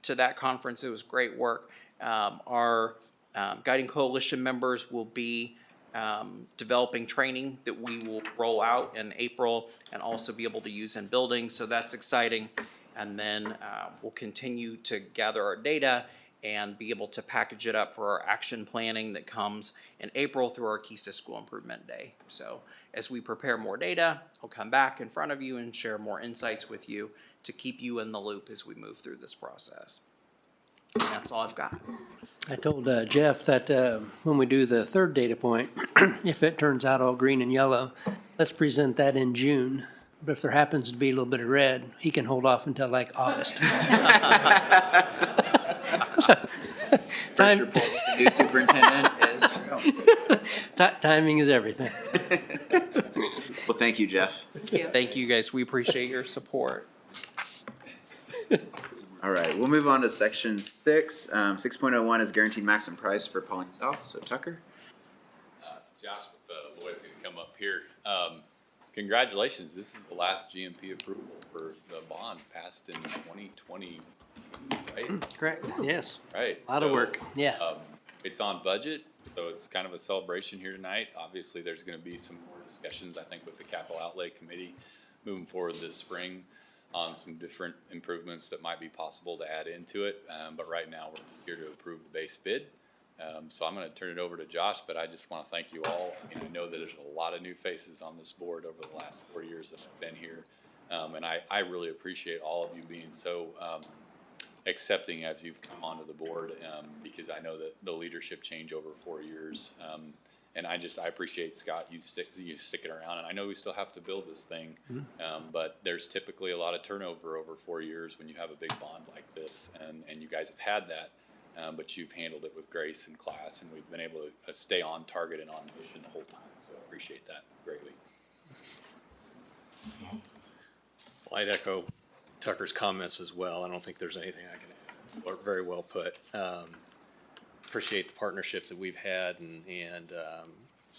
to that conference. It was great work. Our guiding coalition members will be developing training that we will roll out in April and also be able to use in buildings. So that's exciting. And then we'll continue to gather our data and be able to package it up for our action planning that comes in April through our KESA School Improvement Day. So as we prepare more data, I'll come back in front of you and share more insights with you to keep you in the loop as we move through this process. And that's all I've got. I told Jeff that when we do the third data point, if it turns out all green and yellow, let's present that in June. But if there happens to be a little bit of red, he can hold off until like August. First report with the new superintendent is. Timing is everything. Well, thank you, Jeff. Thank you, guys. We appreciate your support. All right, we'll move on to section 6. 6.01 is guaranteed maximum price for Pauling South. So Tucker. Josh with Lloyd going to come up here. Congratulations. This is the last GMP approval for the bond passed in 2021. right? Correct, yes. Right. A lot of so, work, yeah. It's on budget, so it's kind of a celebration here tonight. Obviously, there's gonna be some more discussions, I think, with the capital outlay committee moving forward this spring on some different improvements that might be possible to add into it. But right now, we're just here to approve the base bid. So I'm gonna turn it over to Josh, but I just wanna thank you all. I know that there's a lot of new faces on this board over the last 4 years that I've been here. And I really appreciate all of you being so, accepting as you've come onto the board, because I know that the leadership change over 4 years. And I appreciate, Scott, you sticking around, and I know we still have to build this thing. But there's typically a lot of turnover over 4 years when you have a big bond like this, and you guys have had that. But you've handled it with grace and class, and we've been able to stay on target and on mission the whole time. So I appreciate that greatly. Well, I'd echo Tucker's comments as well. I don't think there's anything I can add. Very well put. Appreciate the partnership that we've had and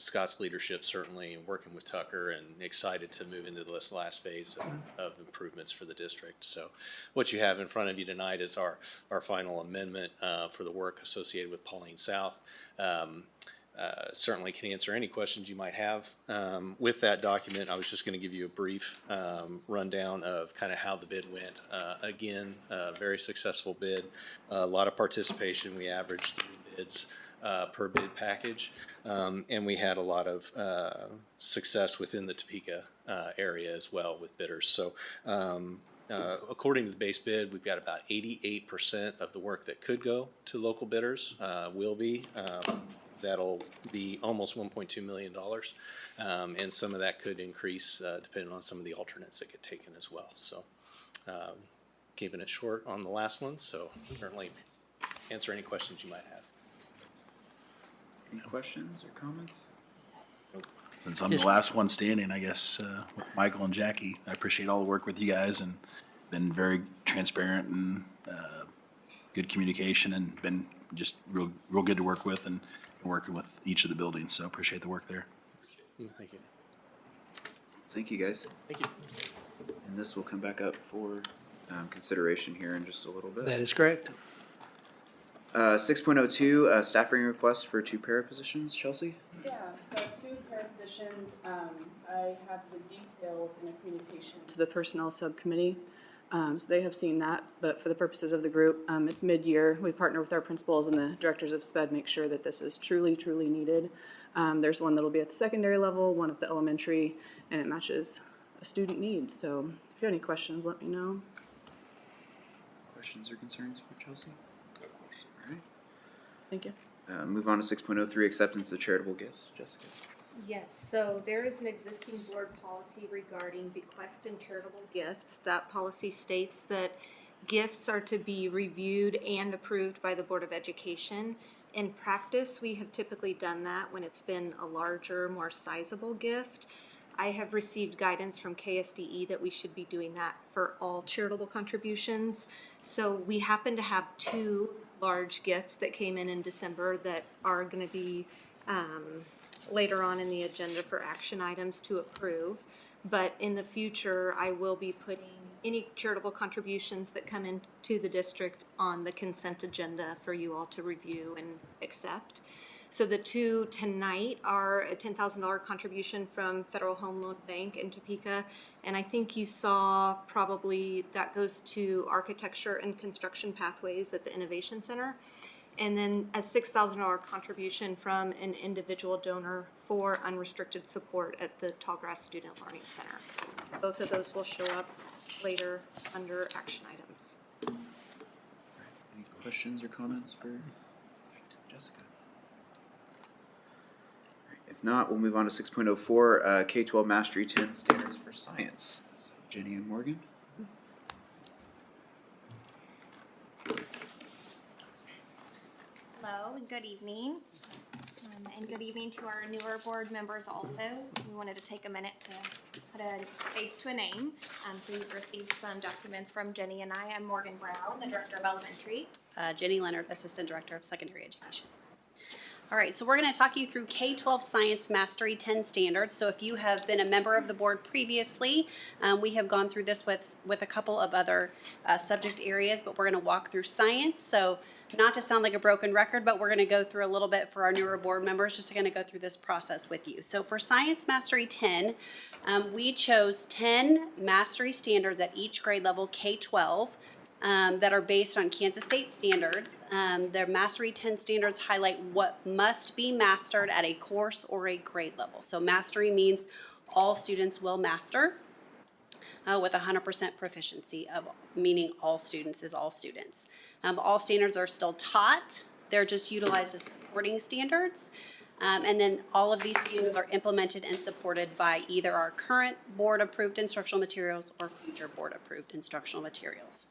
Scott's leadership certainly, and working with Tucker, and excited to move into this last phase of improvements for the district. So what you have in front of you tonight is our final amendment for the work associated with Pauline South. Certainly can answer any questions you might have. With that document, I was just going to give you a brief rundown of kind of how the bid went. Again, very successful bid, a lot of participation. We averaged 3 bids per bid package, and we had a lot of success within the Topeka area as well with bidders. So according to the base bid, we've got about 88% of the work that could go to local bidders will be. That'll be almost $1.2 million, and some of that could increase depending on some of the alternates that get taken as well. So keeping it short on the last one, so certainly answer any questions you might have. Any questions or comments? Since I'm the last one standing, I guess, with Michael and Jackie, I appreciate all the work with you guys and been very transparent and good communication, and been just real good to work with, and working with each of the buildings. So appreciate the work there. Thank you. Thank you, guys. Thank you. And this will come back up for consideration here in just a little bit. That is correct. 6.02, staffing request for 2 para positions. Chelsea? Yeah, so 2 para positions. I have the details in a communication to the personnel subcommittee. So they have seen that, but for the purposes of the group, it's mid-year. We partner with our principals and the directors of SPED, make sure that this is truly, truly needed. There's one that'll be at the secondary level, one at the elementary, and it matches a student need. So if you have any questions, let me know. Questions or concerns for Chelsea? No question. All right. Thank you. Move on to 6.03, acceptance of charitable gifts. Jessica? Yes, so there is an existing board policy regarding bequest and charitable gifts. That policy states that gifts are to be reviewed and approved by the Board of Education. In practice, we have typically done that when it's been a larger, more sizable gift. I have received guidance from KSDE that we should be doing that for all charitable contributions. So we happen to have 2 large gifts that came in December that are going to be later on in the agenda for action items to approve. But in the future, I will be putting any charitable contributions that come into the district on the consent agenda for you all to review and accept. So the 2 tonight are a $10,000 contribution from Federal Home Loan Bank in Topeka. And I think you saw probably that goes to architecture and construction pathways at the Innovation Center. And then a $6,000 contribution from an individual donor for unrestricted support at the Tallgrass Student Learning Center. So both of those will show up later under action items. Any questions or comments for Jessica? All right, if not, we'll move on to 6.04, K-12 Mastery 10 Standards for Science. So Jenny and Morgan? Hello and good evening. And good evening to our newer board members also. We wanted to take a minute to put a face to a name. So you've received some documents from Jenny and I. I'm Morgan Brown, the Director of Elementary. Jenny Leonard, Assistant Director of Secondary Education. All right, so we're going to talk you through K-12 Science Mastery 10 Standards. So if you have been a member of the board previously, we have gone through this with a couple of other subject areas, but we're going to walk through science. So not to sound like a broken record, but we're going to go through a little bit for our newer board members, just to kind of go through this process with you. So for Science Mastery 10, we chose 10 mastery standards at each grade level K-12. That are based on Kansas State standards. Their Mastery 10 standards highlight what must be mastered at a course or a grade level. So mastery means all students will master with 100% proficiency, meaning all students is all students. All standards are still taught. They're just utilized as supporting standards. And then all of these standards are implemented and supported by either our current board-approved instructional materials or future board-approved instructional materials.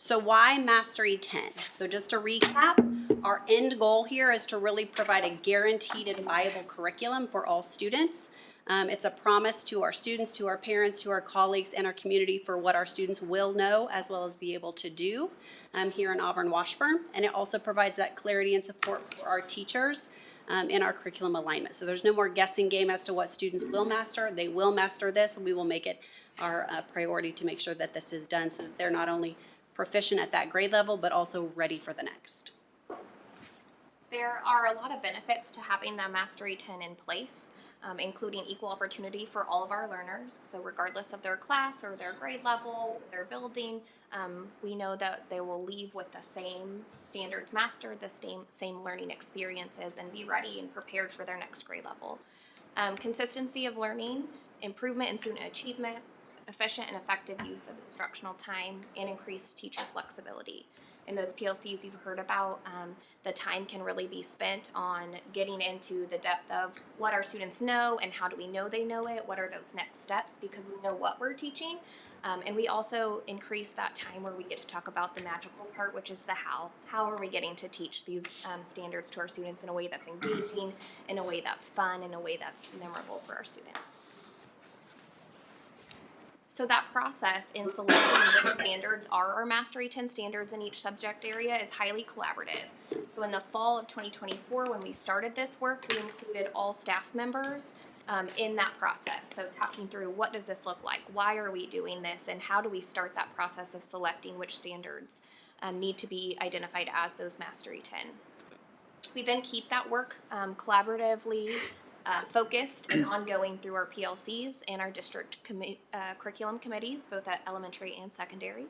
So why Mastery 10? So just to recap, our end goal here is to really provide a guaranteed and viable curriculum for all students. It's a promise to our students, to our parents, to our colleagues, and our community for what our students will know as well as be able to do here in Auburn-Washburn. And it also provides that clarity and support for our teachers in our curriculum alignment. So there's no more guessing game as to what students will master. They will master this, and we will make it our priority to make sure that this is done so that they're not only proficient at that grade level, but also ready for the next. There are a lot of benefits to having the Mastery 10 in place, including equal opportunity for all of our learners. So regardless of their class or their grade level, their building, we know that they will leave with the same standards mastered, the same learning experiences, and be ready and prepared for their next grade level. Consistency of learning, improvement in student achievement, efficient and effective use of instructional time, and increased teacher flexibility. In those PLCs you've heard about, the time can really be spent on getting into the depth of what our students know and how do we know they know it, what are those next steps, because we know what we're teaching. And we also increase that time where we get to talk about the magical part, which is the how. How are we getting to teach these standards to our students in a way that's engaging, in a way that's fun, in a way that's memorable for our students. So that process in selecting which standards are our Mastery 10 standards in each subject area is highly collaborative. So in the fall of 2024, when we started this work, we included all staff members in that process. So talking through what does this look like, why are we doing this, and how do we start that process of selecting which standards need to be identified as those Mastery 10. We then keep that work collaboratively focused and ongoing through our PLCs and our district curriculum committees, both at elementary and secondary.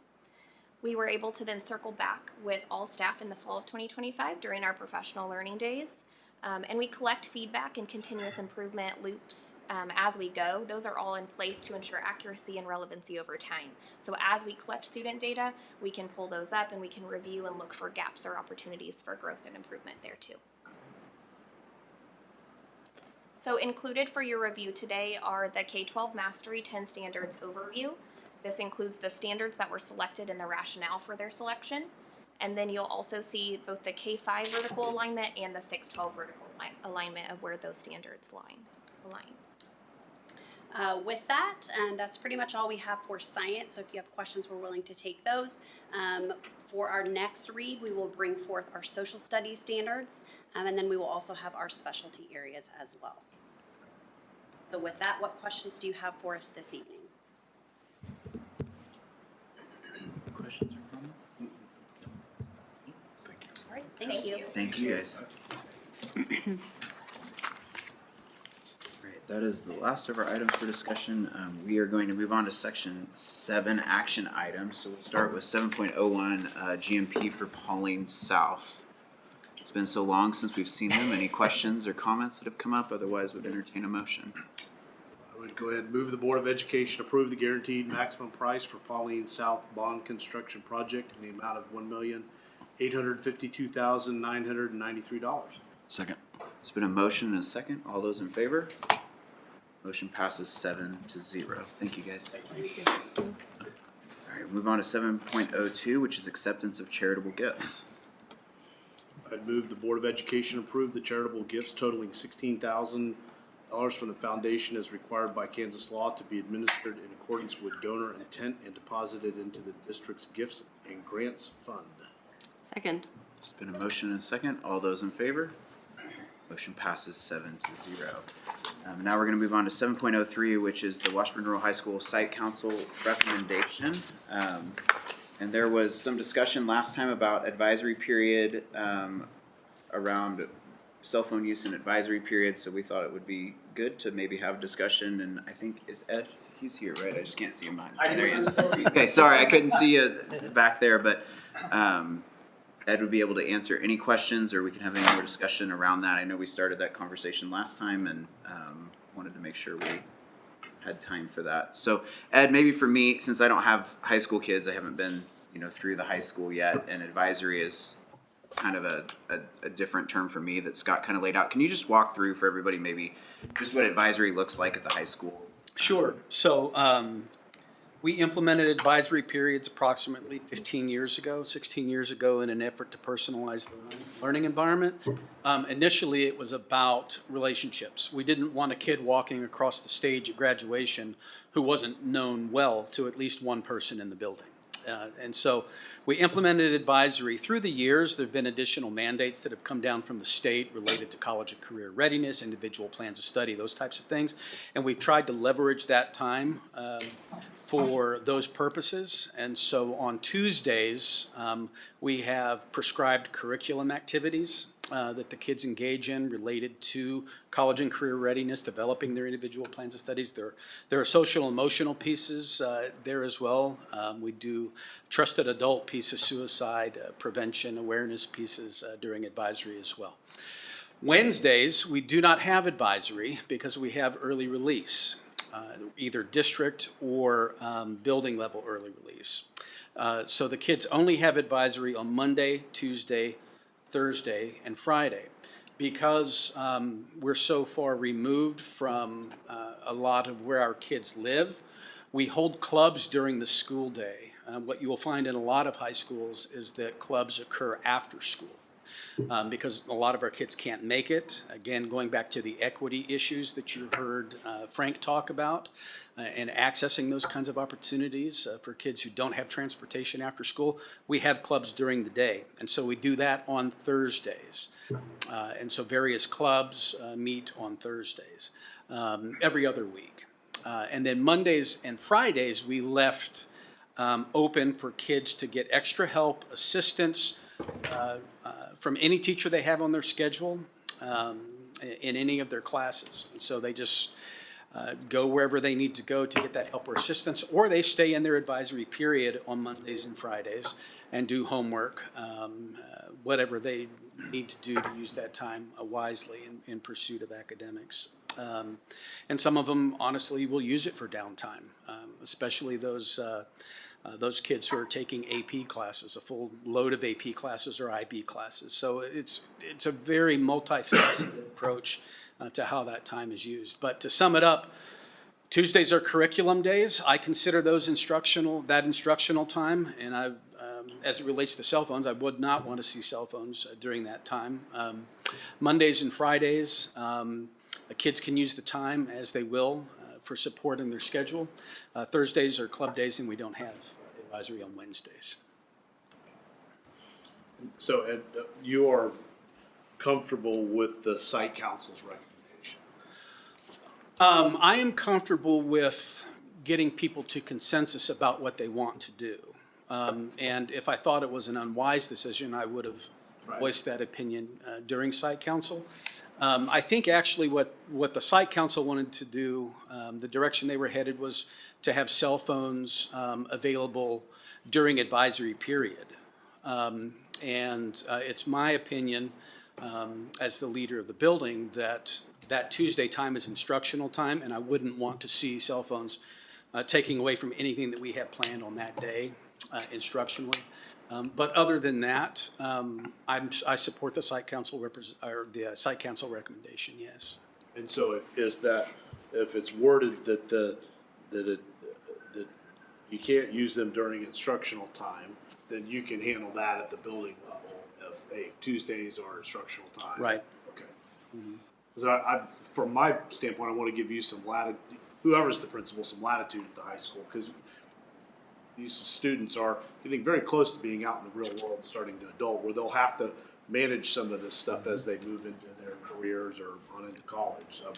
We were able to then circle back with all staff in the fall of 2025 during our professional learning days. And we collect feedback and continuous improvement loops as we go. Those are all in place to ensure accuracy and relevancy over time. So as we collect student data, we can pull those up and we can review and look for gaps or opportunities for growth and improvement there too. So included for your review today are the K-12 Mastery 10 Standards Overview. This includes the standards that were selected and the rationale for their selection. And then you'll also see both the K-5 vertical alignment and the 6-12 vertical alignment of where those standards align. With that, that's pretty much all we have for science. So if you have questions, we're willing to take those. For our next read, we will bring forth our social studies standards, and then we will also have our specialty areas as well. So with that, what questions do you have for us this evening? Questions or comments? All right, thank you. Thank you, guys. Right, that is the last of our items for discussion. We are going to move on to section 7 action items. So we'll start with 7.01 GMP for Pauline South. It's been so long since we've seen them. Any questions or comments that have come up? Otherwise, would entertain a motion. I would go ahead and move the Board of Education approve the guaranteed maximum price for Pauline South Bond Construction Project in the amount of $1,852,993. Second. There's been a motion and a second. All those in favor? Motion passes 7-0. Thank you, guys. All right, move on to 7.02, which is acceptance of charitable gifts. I'd move the Board of Education approve the charitable gifts totaling $16,000 from the foundation as required by Kansas law to be administered in accordance with donor intent and deposited into the district's gifts and grants fund. Second. There's been a motion and a second. All those in favor? Motion passes 7-0. Now we're going to move on to 7.03, which is the Washburn Rural High School Site Council recommendation. And there was some discussion last time about advisory period around cell phone use and advisory period, so we thought it would be good to maybe have discussion. And I think, is Ed? He's here, right? I just can't see him behind. There he is. Okay, sorry, I couldn't see you back there, but Ed would be able to answer any questions, or we can have any more discussion around that. I know we started that conversation last time, and wanted to make sure we had time for that. So Ed, maybe for me, since I don't have high school kids, I haven't been, through the high school yet, and advisory is kind of a different term for me that Scott kind of laid out. Can you just walk through for everybody maybe just what advisory looks like at the high school? Sure. So we implemented advisory periods approximately 16 years ago in an effort to personalize the learning environment. Initially, it was about relationships. We didn't want a kid walking across the stage at graduation who wasn't known well to at least one person in the building. And so we implemented advisory. Through the years, there have been additional mandates that have come down from the state related to college and career readiness, individual plans of study, those types of things. And we've tried to leverage that time for those purposes. And so on Tuesdays, we have prescribed curriculum activities that the kids engage in related to college and career readiness, developing their individual plans of studies. There are social emotional pieces there as well. We do trusted adult pieces, suicide prevention, awareness pieces during advisory as well. Wednesdays, we do not have advisory because we have early release, either district or building level early release. So the kids only have advisory on Monday, Tuesday, Thursday, and Friday. Because we're so far removed from a lot of where our kids live, we hold clubs during the school day. What you will find in a lot of high schools is that clubs occur after school. Because a lot of our kids can't make it. Again, going back to the equity issues that you heard Frank talk about and accessing those kinds of opportunities for kids who don't have transportation after school, we have clubs during the day. And so we do that on Thursdays. And so various clubs meet on Thursdays every other week. And then Mondays and Fridays, we left open for kids to get extra help, assistance, from any teacher they have on their schedule in any of their classes. And so they just go wherever they need to go to get that help or assistance, or they stay in their advisory period on Mondays and Fridays and do homework, whatever they need to do to use that time wisely in pursuit of academics. And some of them, honestly, will use it for downtime, especially those kids who are taking AP classes, a full load of AP classes or IB classes. So it's a very multifaceted approach to how that time is used. But to sum it up, Tuesdays are curriculum days. I consider those instructional time, and as it relates to cell phones, I would not want to see cell phones during that time. Mondays and Fridays, kids can use the time as they will for support in their schedule. Thursdays are club days, and we don't have advisory on Wednesdays. So, Ed, you are comfortable with the site council's recommendation? I am comfortable with getting people to consensus about what they want to do. And if I thought it was an unwise decision, I would have voiced that opinion during site council. I think actually what the site council wanted to do, the direction they were headed was to have cell phones available during advisory period. And it's my opinion as the leader of the building that Tuesday time is instructional time, and I wouldn't want to see cell phones taking away from anything that we have planned on that day instructionally. But other than that, I support the site council recommendation. Yes. And so is that if it's worded that you can't use them during instructional time, then you can handle that at the building level. Hey, Tuesdays are instructional time. Right. Okay. Because from my standpoint, I want to give you some latitude, whoever's the principal, some latitude at the high school, because these students are getting very close to being out in the real world and starting to adult, where they'll have to manage some of this stuff as they move into their careers or on into college. So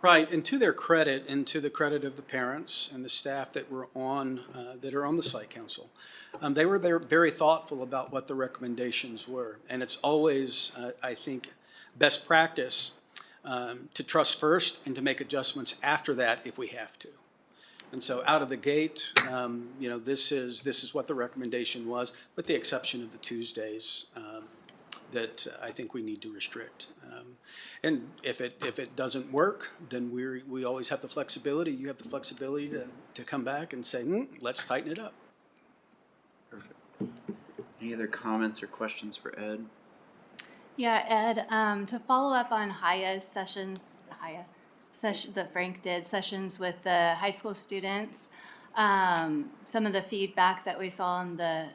Right, and to their credit, and to the credit of the parents and the staff that were that are on the site council, they were very thoughtful about what the recommendations were. And it's always, I think, best practice to trust first and to make adjustments after that if we have to. And so out of the gate, this is what the recommendation was, with the exception of the Tuesdays that I think we need to restrict. And if it doesn't work, then we always have the flexibility. You have the flexibility to come back and say, let's tighten it up. Perfect. Any other comments or questions for Ed? Yeah, Ed, to follow up on Haya's session that Frank did, sessions with the high school students, some of the feedback that we saw in the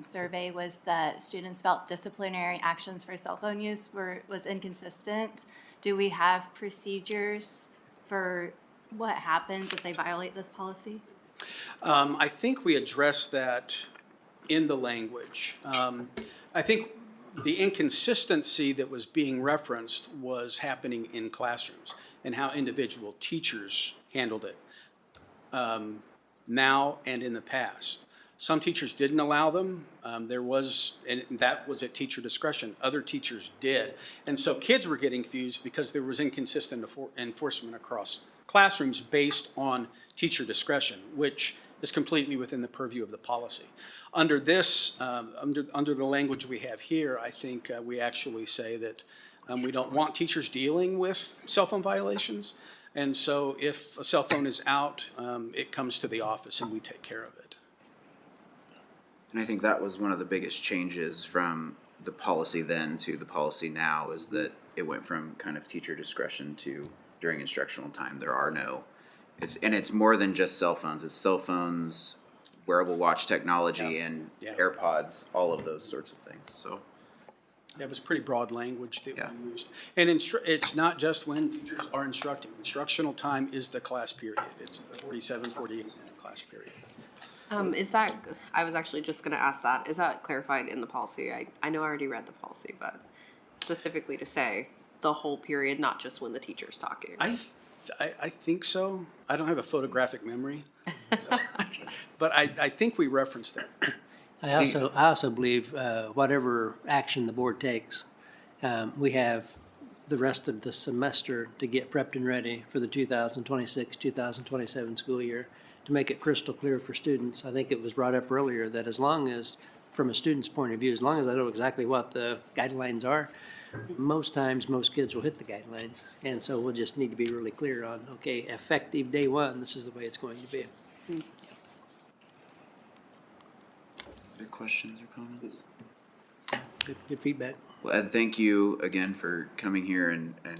survey was that students felt disciplinary actions for cell phone use was inconsistent. Do we have procedures for what happens if they violate this policy? I think we addressed that in the language. I think the inconsistency that was being referenced was happening in classrooms and how individual teachers handled it. Now and in the past. Some teachers didn't allow them. And that was at teacher discretion. Other teachers did. And so kids were getting confused because there was inconsistent enforcement across classrooms based on teacher discretion, which is completely within the purview of the policy. Under this, under the language we have here, I think we actually say that we don't want teachers dealing with cell phone violations. And so if a cell phone is out, it comes to the office and we take care of it. And I think that was one of the biggest changes from the policy then to the policy now, is that it went from kind of teacher discretion to during instructional time. There are no, it's more than just cell phones. It's cell phones, wearable watch technology, and AirPods, all of those sorts of things. So. That was pretty broad language that we used. And it's not just when teachers are instructing. Instructional time is the class period. It's the 47, 48-minute class period. I was actually just going to ask that. Is that clarified in the policy? I know I already read the policy, but specifically to say the whole period, not just when the teacher's talking. I think so. I don't have a photographic memory. But I think we referenced that. I also believe whatever action the board takes, we have the rest of the semester to get prepped and ready for the 2026-2027 school year to make it crystal clear for students. I think it was brought up earlier that as long as, from a student's point of view, as long as I know exactly what the guidelines are, most times most kids will hit the guidelines. And so we'll just need to be really clear on, okay, effective day one, this is the way it's going to be. Other questions or comments? Good feedback. Well, Ed, thank you again for coming here, and I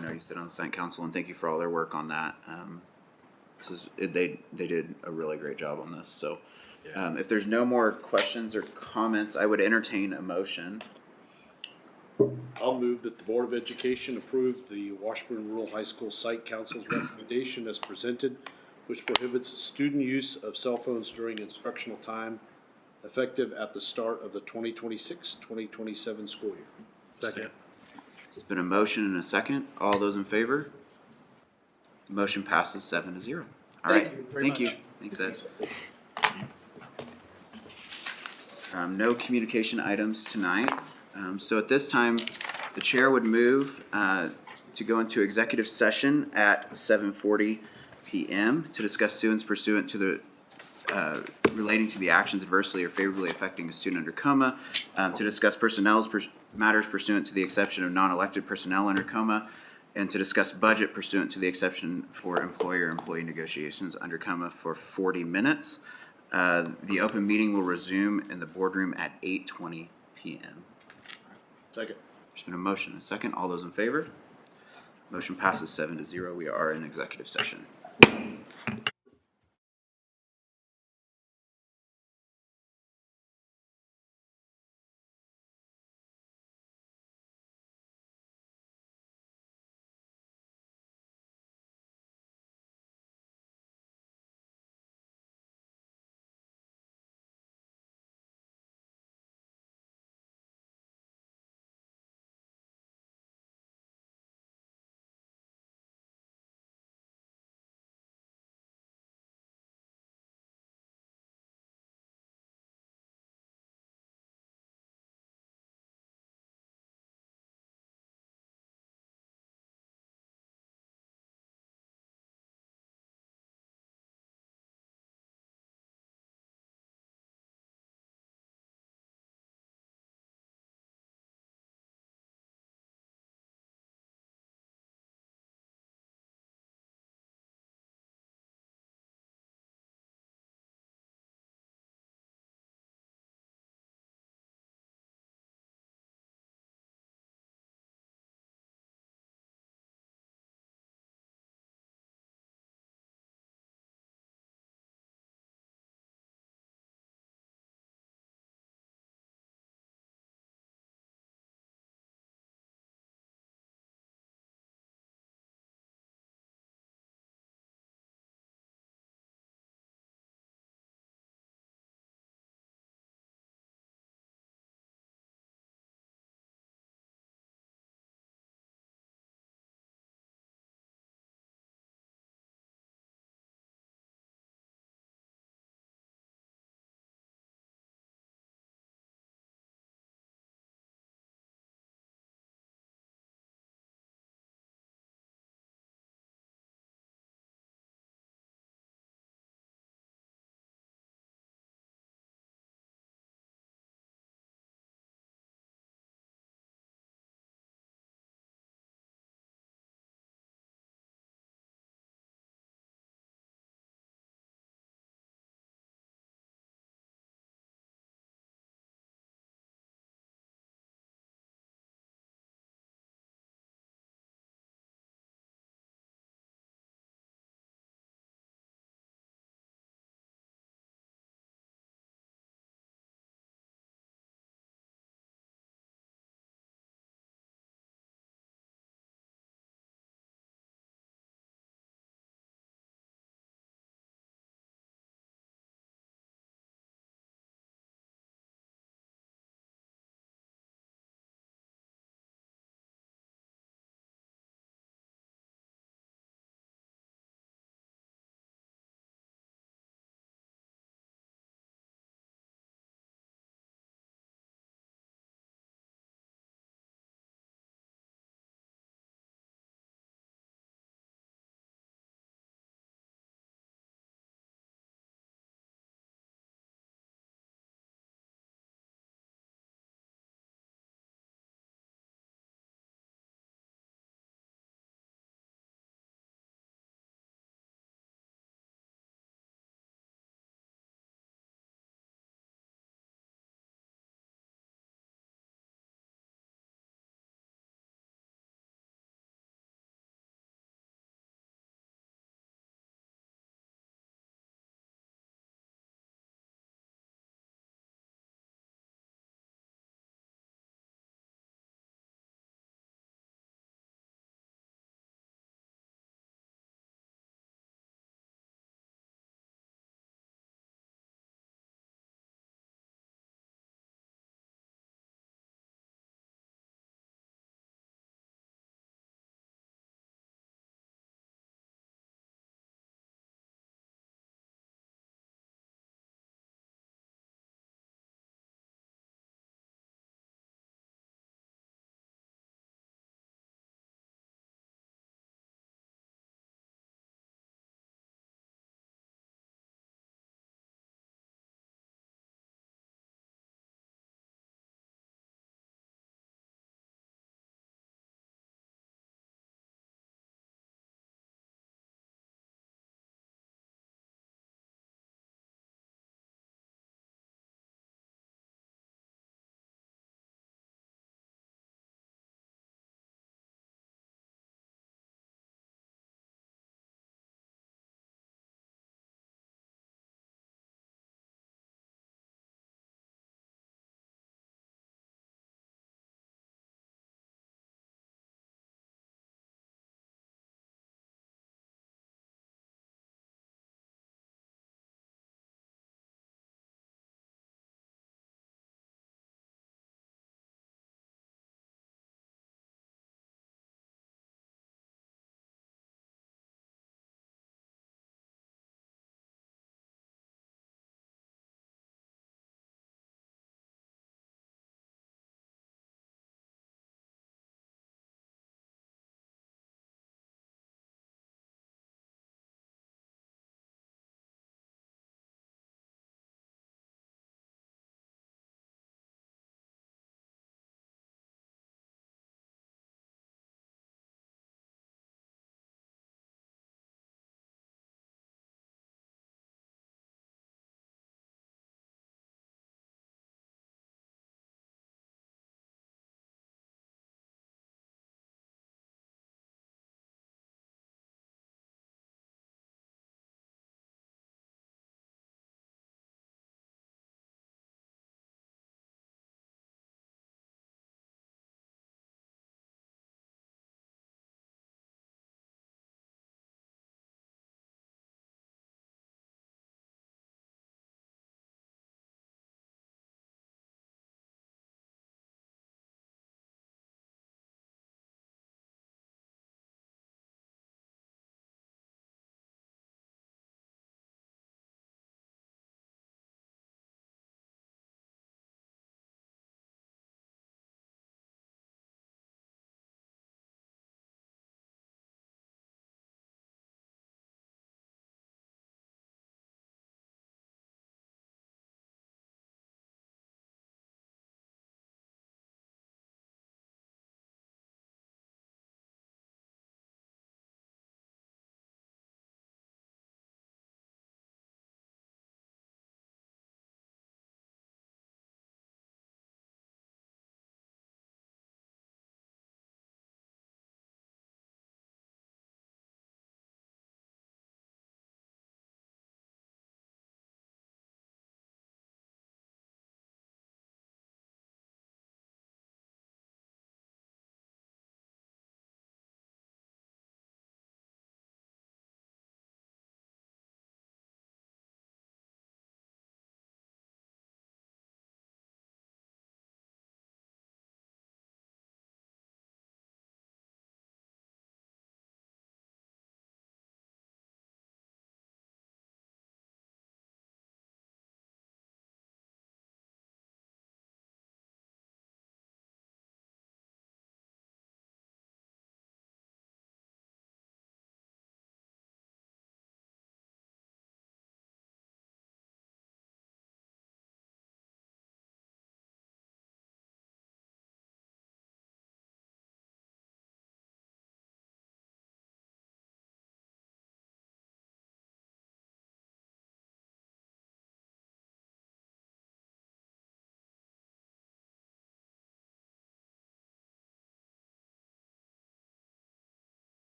know you sit on the site council, and thank you for all their work on that. They did a really great job on this. So, if there's no more questions or comments, I would entertain a motion. I'll move that the Board of Education approve the Washburn Rural High School Site Council's recommendation as presented, which prohibits student use of cell phones during instructional time, effective at the start of the 2026-2027 school year. Second. There's been a motion and a second. All those in favor? Motion passes 7-0. All right. Thank you. Thanks, Ed. No communication items tonight. So at this time, the chair would move to go into executive session at 7:40 p.m. to discuss students pursuant to the relating to the actions adversely or favorably affecting a student under coma, to discuss matters pursuant to the exception of non-elected personnel under coma, and to discuss budget pursuant to the exception for employer-employee negotiations under coma for 40 minutes. The open meeting will resume in the boardroom at 8:20 p.m. Second. There's been a motion and a second. All those in favor? Motion passes 7-0. We are in executive session.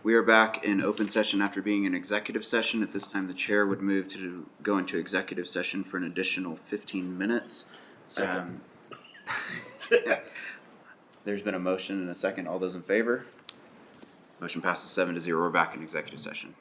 We are back in open session after being in executive session. At this time, the chair would move to go into executive session for an additional 15 minutes. There's been a motion and a second. All those in favor? Motion passes 7-0. We're back in executive session.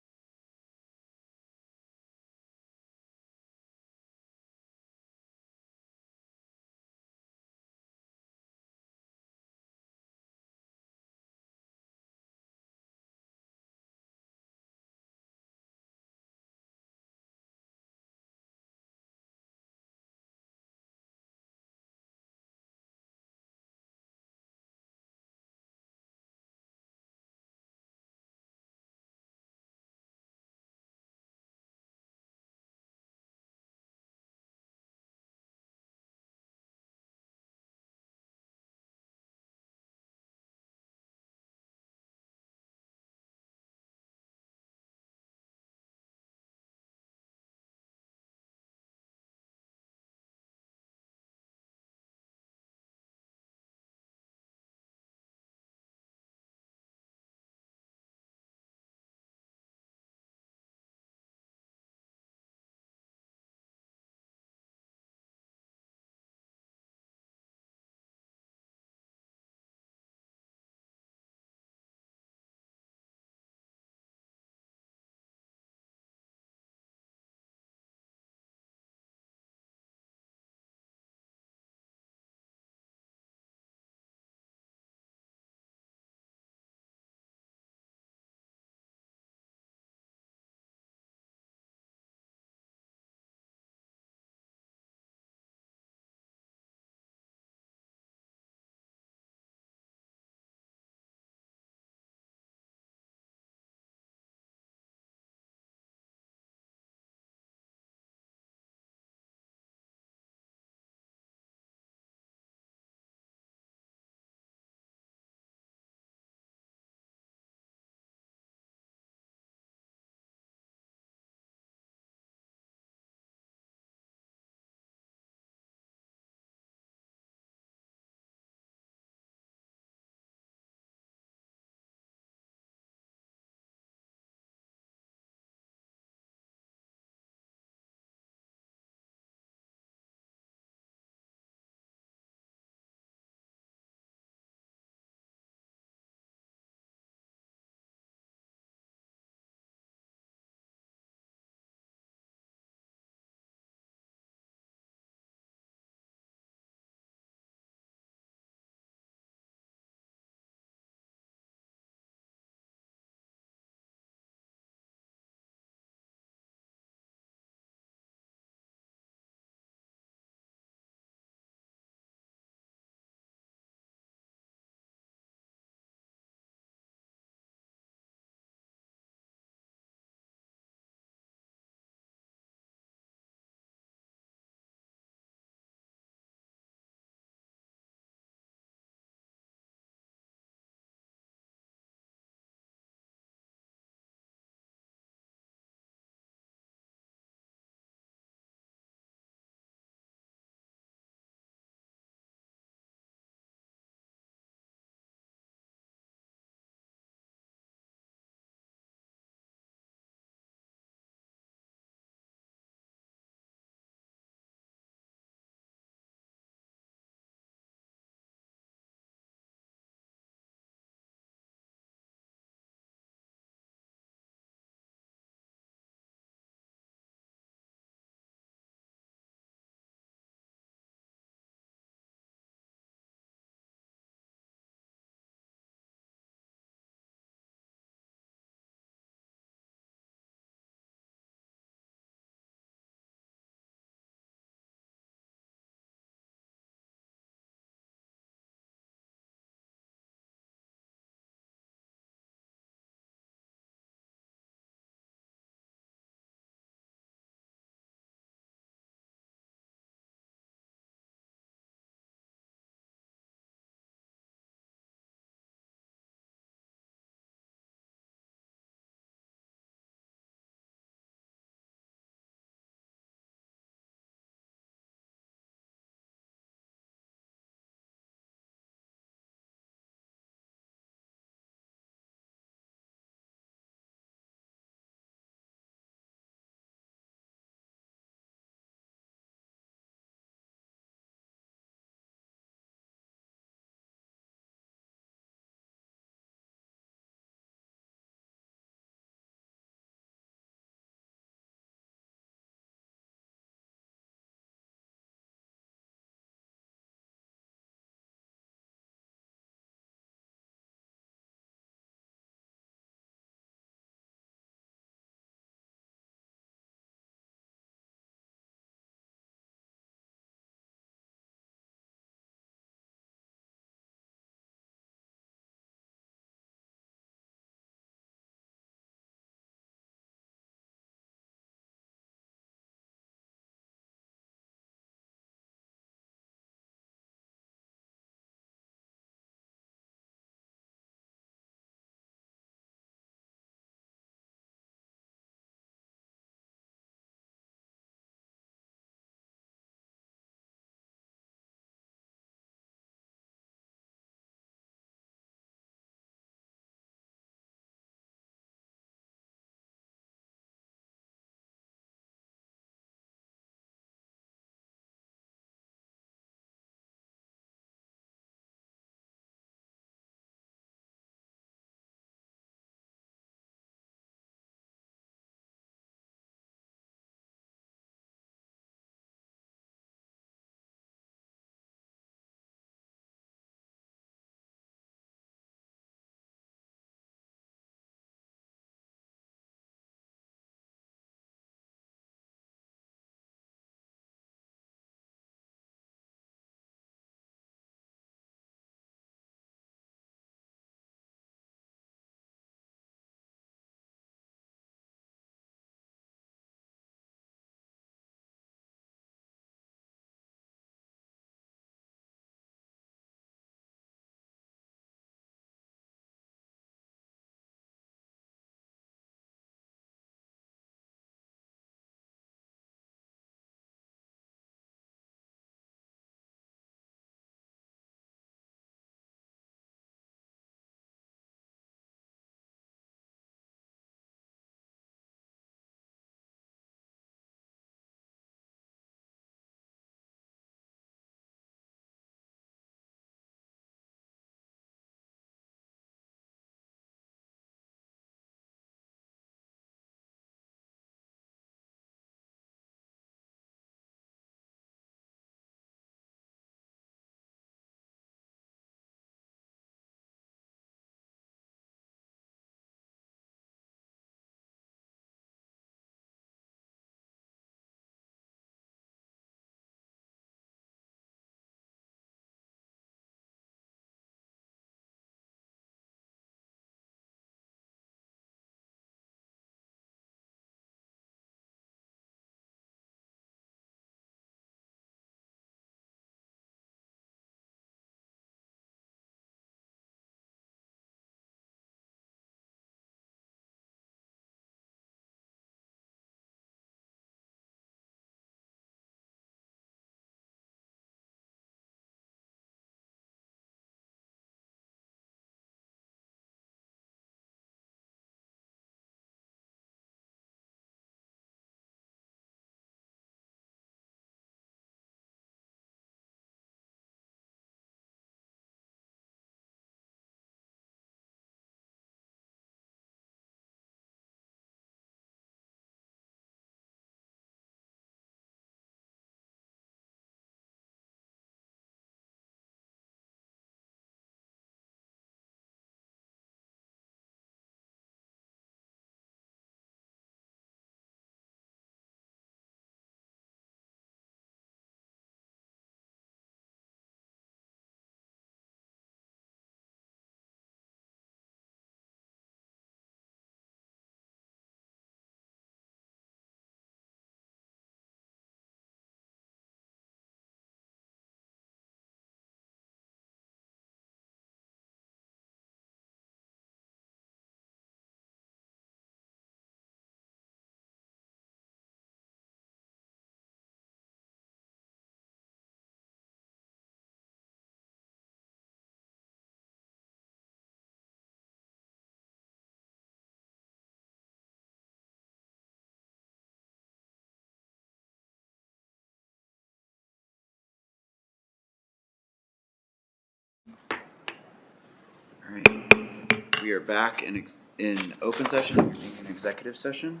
All right. We are back in open session, in executive session.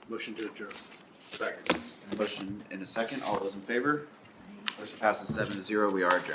Motion to adjourn. Motion in a second. All those in favor? Motion passes 7-0. We are adjourned.